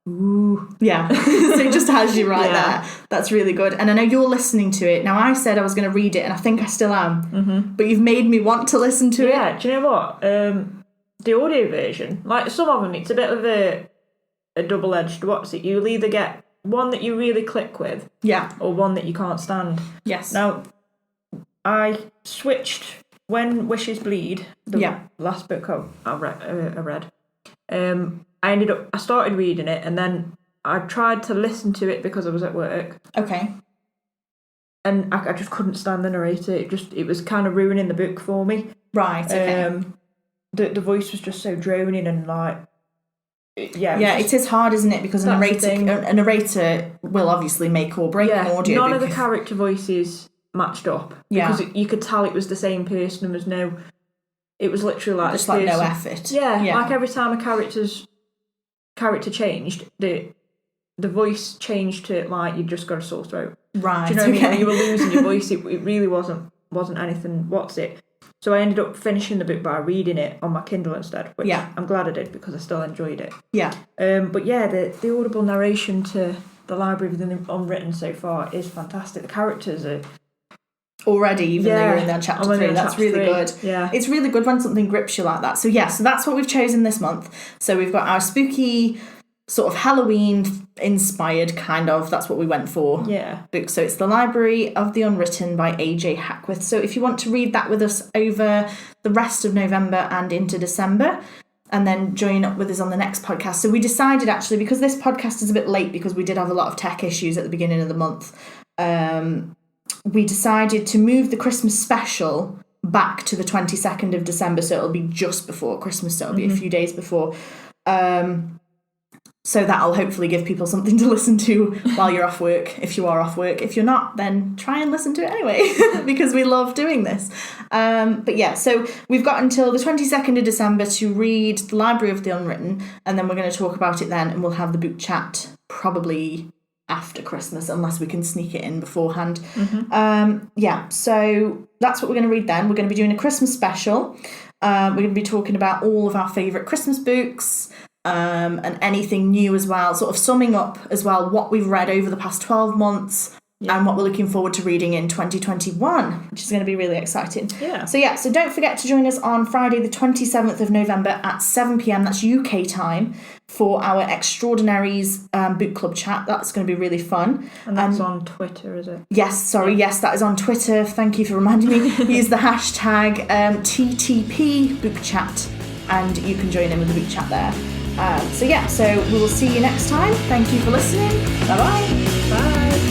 B: ooh.
A: Yeah, so it just has you right there. That's really good. And I know you're listening to it. Now, I said I was going to read it, and I think I still am. Mm-hmm. But you've made me want to listen to it.
B: Yeah, do you know what? The audio version, like some of them, it's a bit of a double-edged, you'll either get one that you really click with, or one that you can't stand.
A: Yes.
B: Now, I switched... When Wishes Bleed, the last book I read, I started reading it, and then I tried to listen to it because I was at work.
A: Okay.
B: And I just couldn't stand the narrator. It was kind of ruining the book for me.
A: Right. Okay.
B: The voice was just so droning and like.
A: It is hard, isn't it? Because a narrator will obviously make or break an audio.
B: None of the character voices matched up because you could tell it was the same person and it was literally like
A: just like no effort.
B: Like every time a character changed, the voice changed to like you just got a sore throat.
A: Right.
B: Do you know what I mean? You were losing your voice. It really wasn't anything. What's it? So I ended up finishing the book by reading it on my Kindle instead, which I'm glad I did because I still enjoyed it.
A: Yeah.
B: But yeah, the audible narration to The Library of the Unwritten so far is fantastic. The characters are
A: already, even though you're in there chapter 3. That's really good.
B: Yeah.
A: It's really good when something grips you like that. So so that's what we've chosen this month. So we've got our spooky, sort of Halloween inspired kind of, that's what we went for.
B: Yeah.
A: Book. So it's The Library of the Unwritten by A.J. Hackworth. So if you want to read that with us over the rest of November and into December, and then join up with us on the next podcast. So we decided actually, because this podcast is a bit late because we did have a lot of tech issues at the beginning of the month, we decided to move the Christmas special back to the 22nd of December, so it'll be just before Christmas, so it'll be a few days before. So that'll hopefully give people something to listen to while you're off work, if you are off work. If you're not, then try and listen to it anyway, because we love doing this. But yeah, so we've got until the 22nd of December to read The Library of the Unwritten, and then we're going to talk about it then, and we'll have the book chat probably after Christmas, unless we can sneak it in beforehand. So that's what we're going to read then. We're going to be doing a Christmas special. We're going to be talking about all of our favourite Christmas books, and anything new as well, sort of summing up as well what we've read over the past 12 months and what we're looking forward to reading in 2021, which is going to be really exciting. So don't forget to join us on Friday the 27th of November at 7pm, that's UK time, for our Extraordinaries book club chat. That's going to be really fun.
B: And that's on Twitter, is it?
A: Yes, that is on Twitter. Thank you for reminding me. Use the hashtag TTP book chat, and you can join in with the book chat there. So we will see you next time. Thank you for listening. Bye-bye.
B: Bye.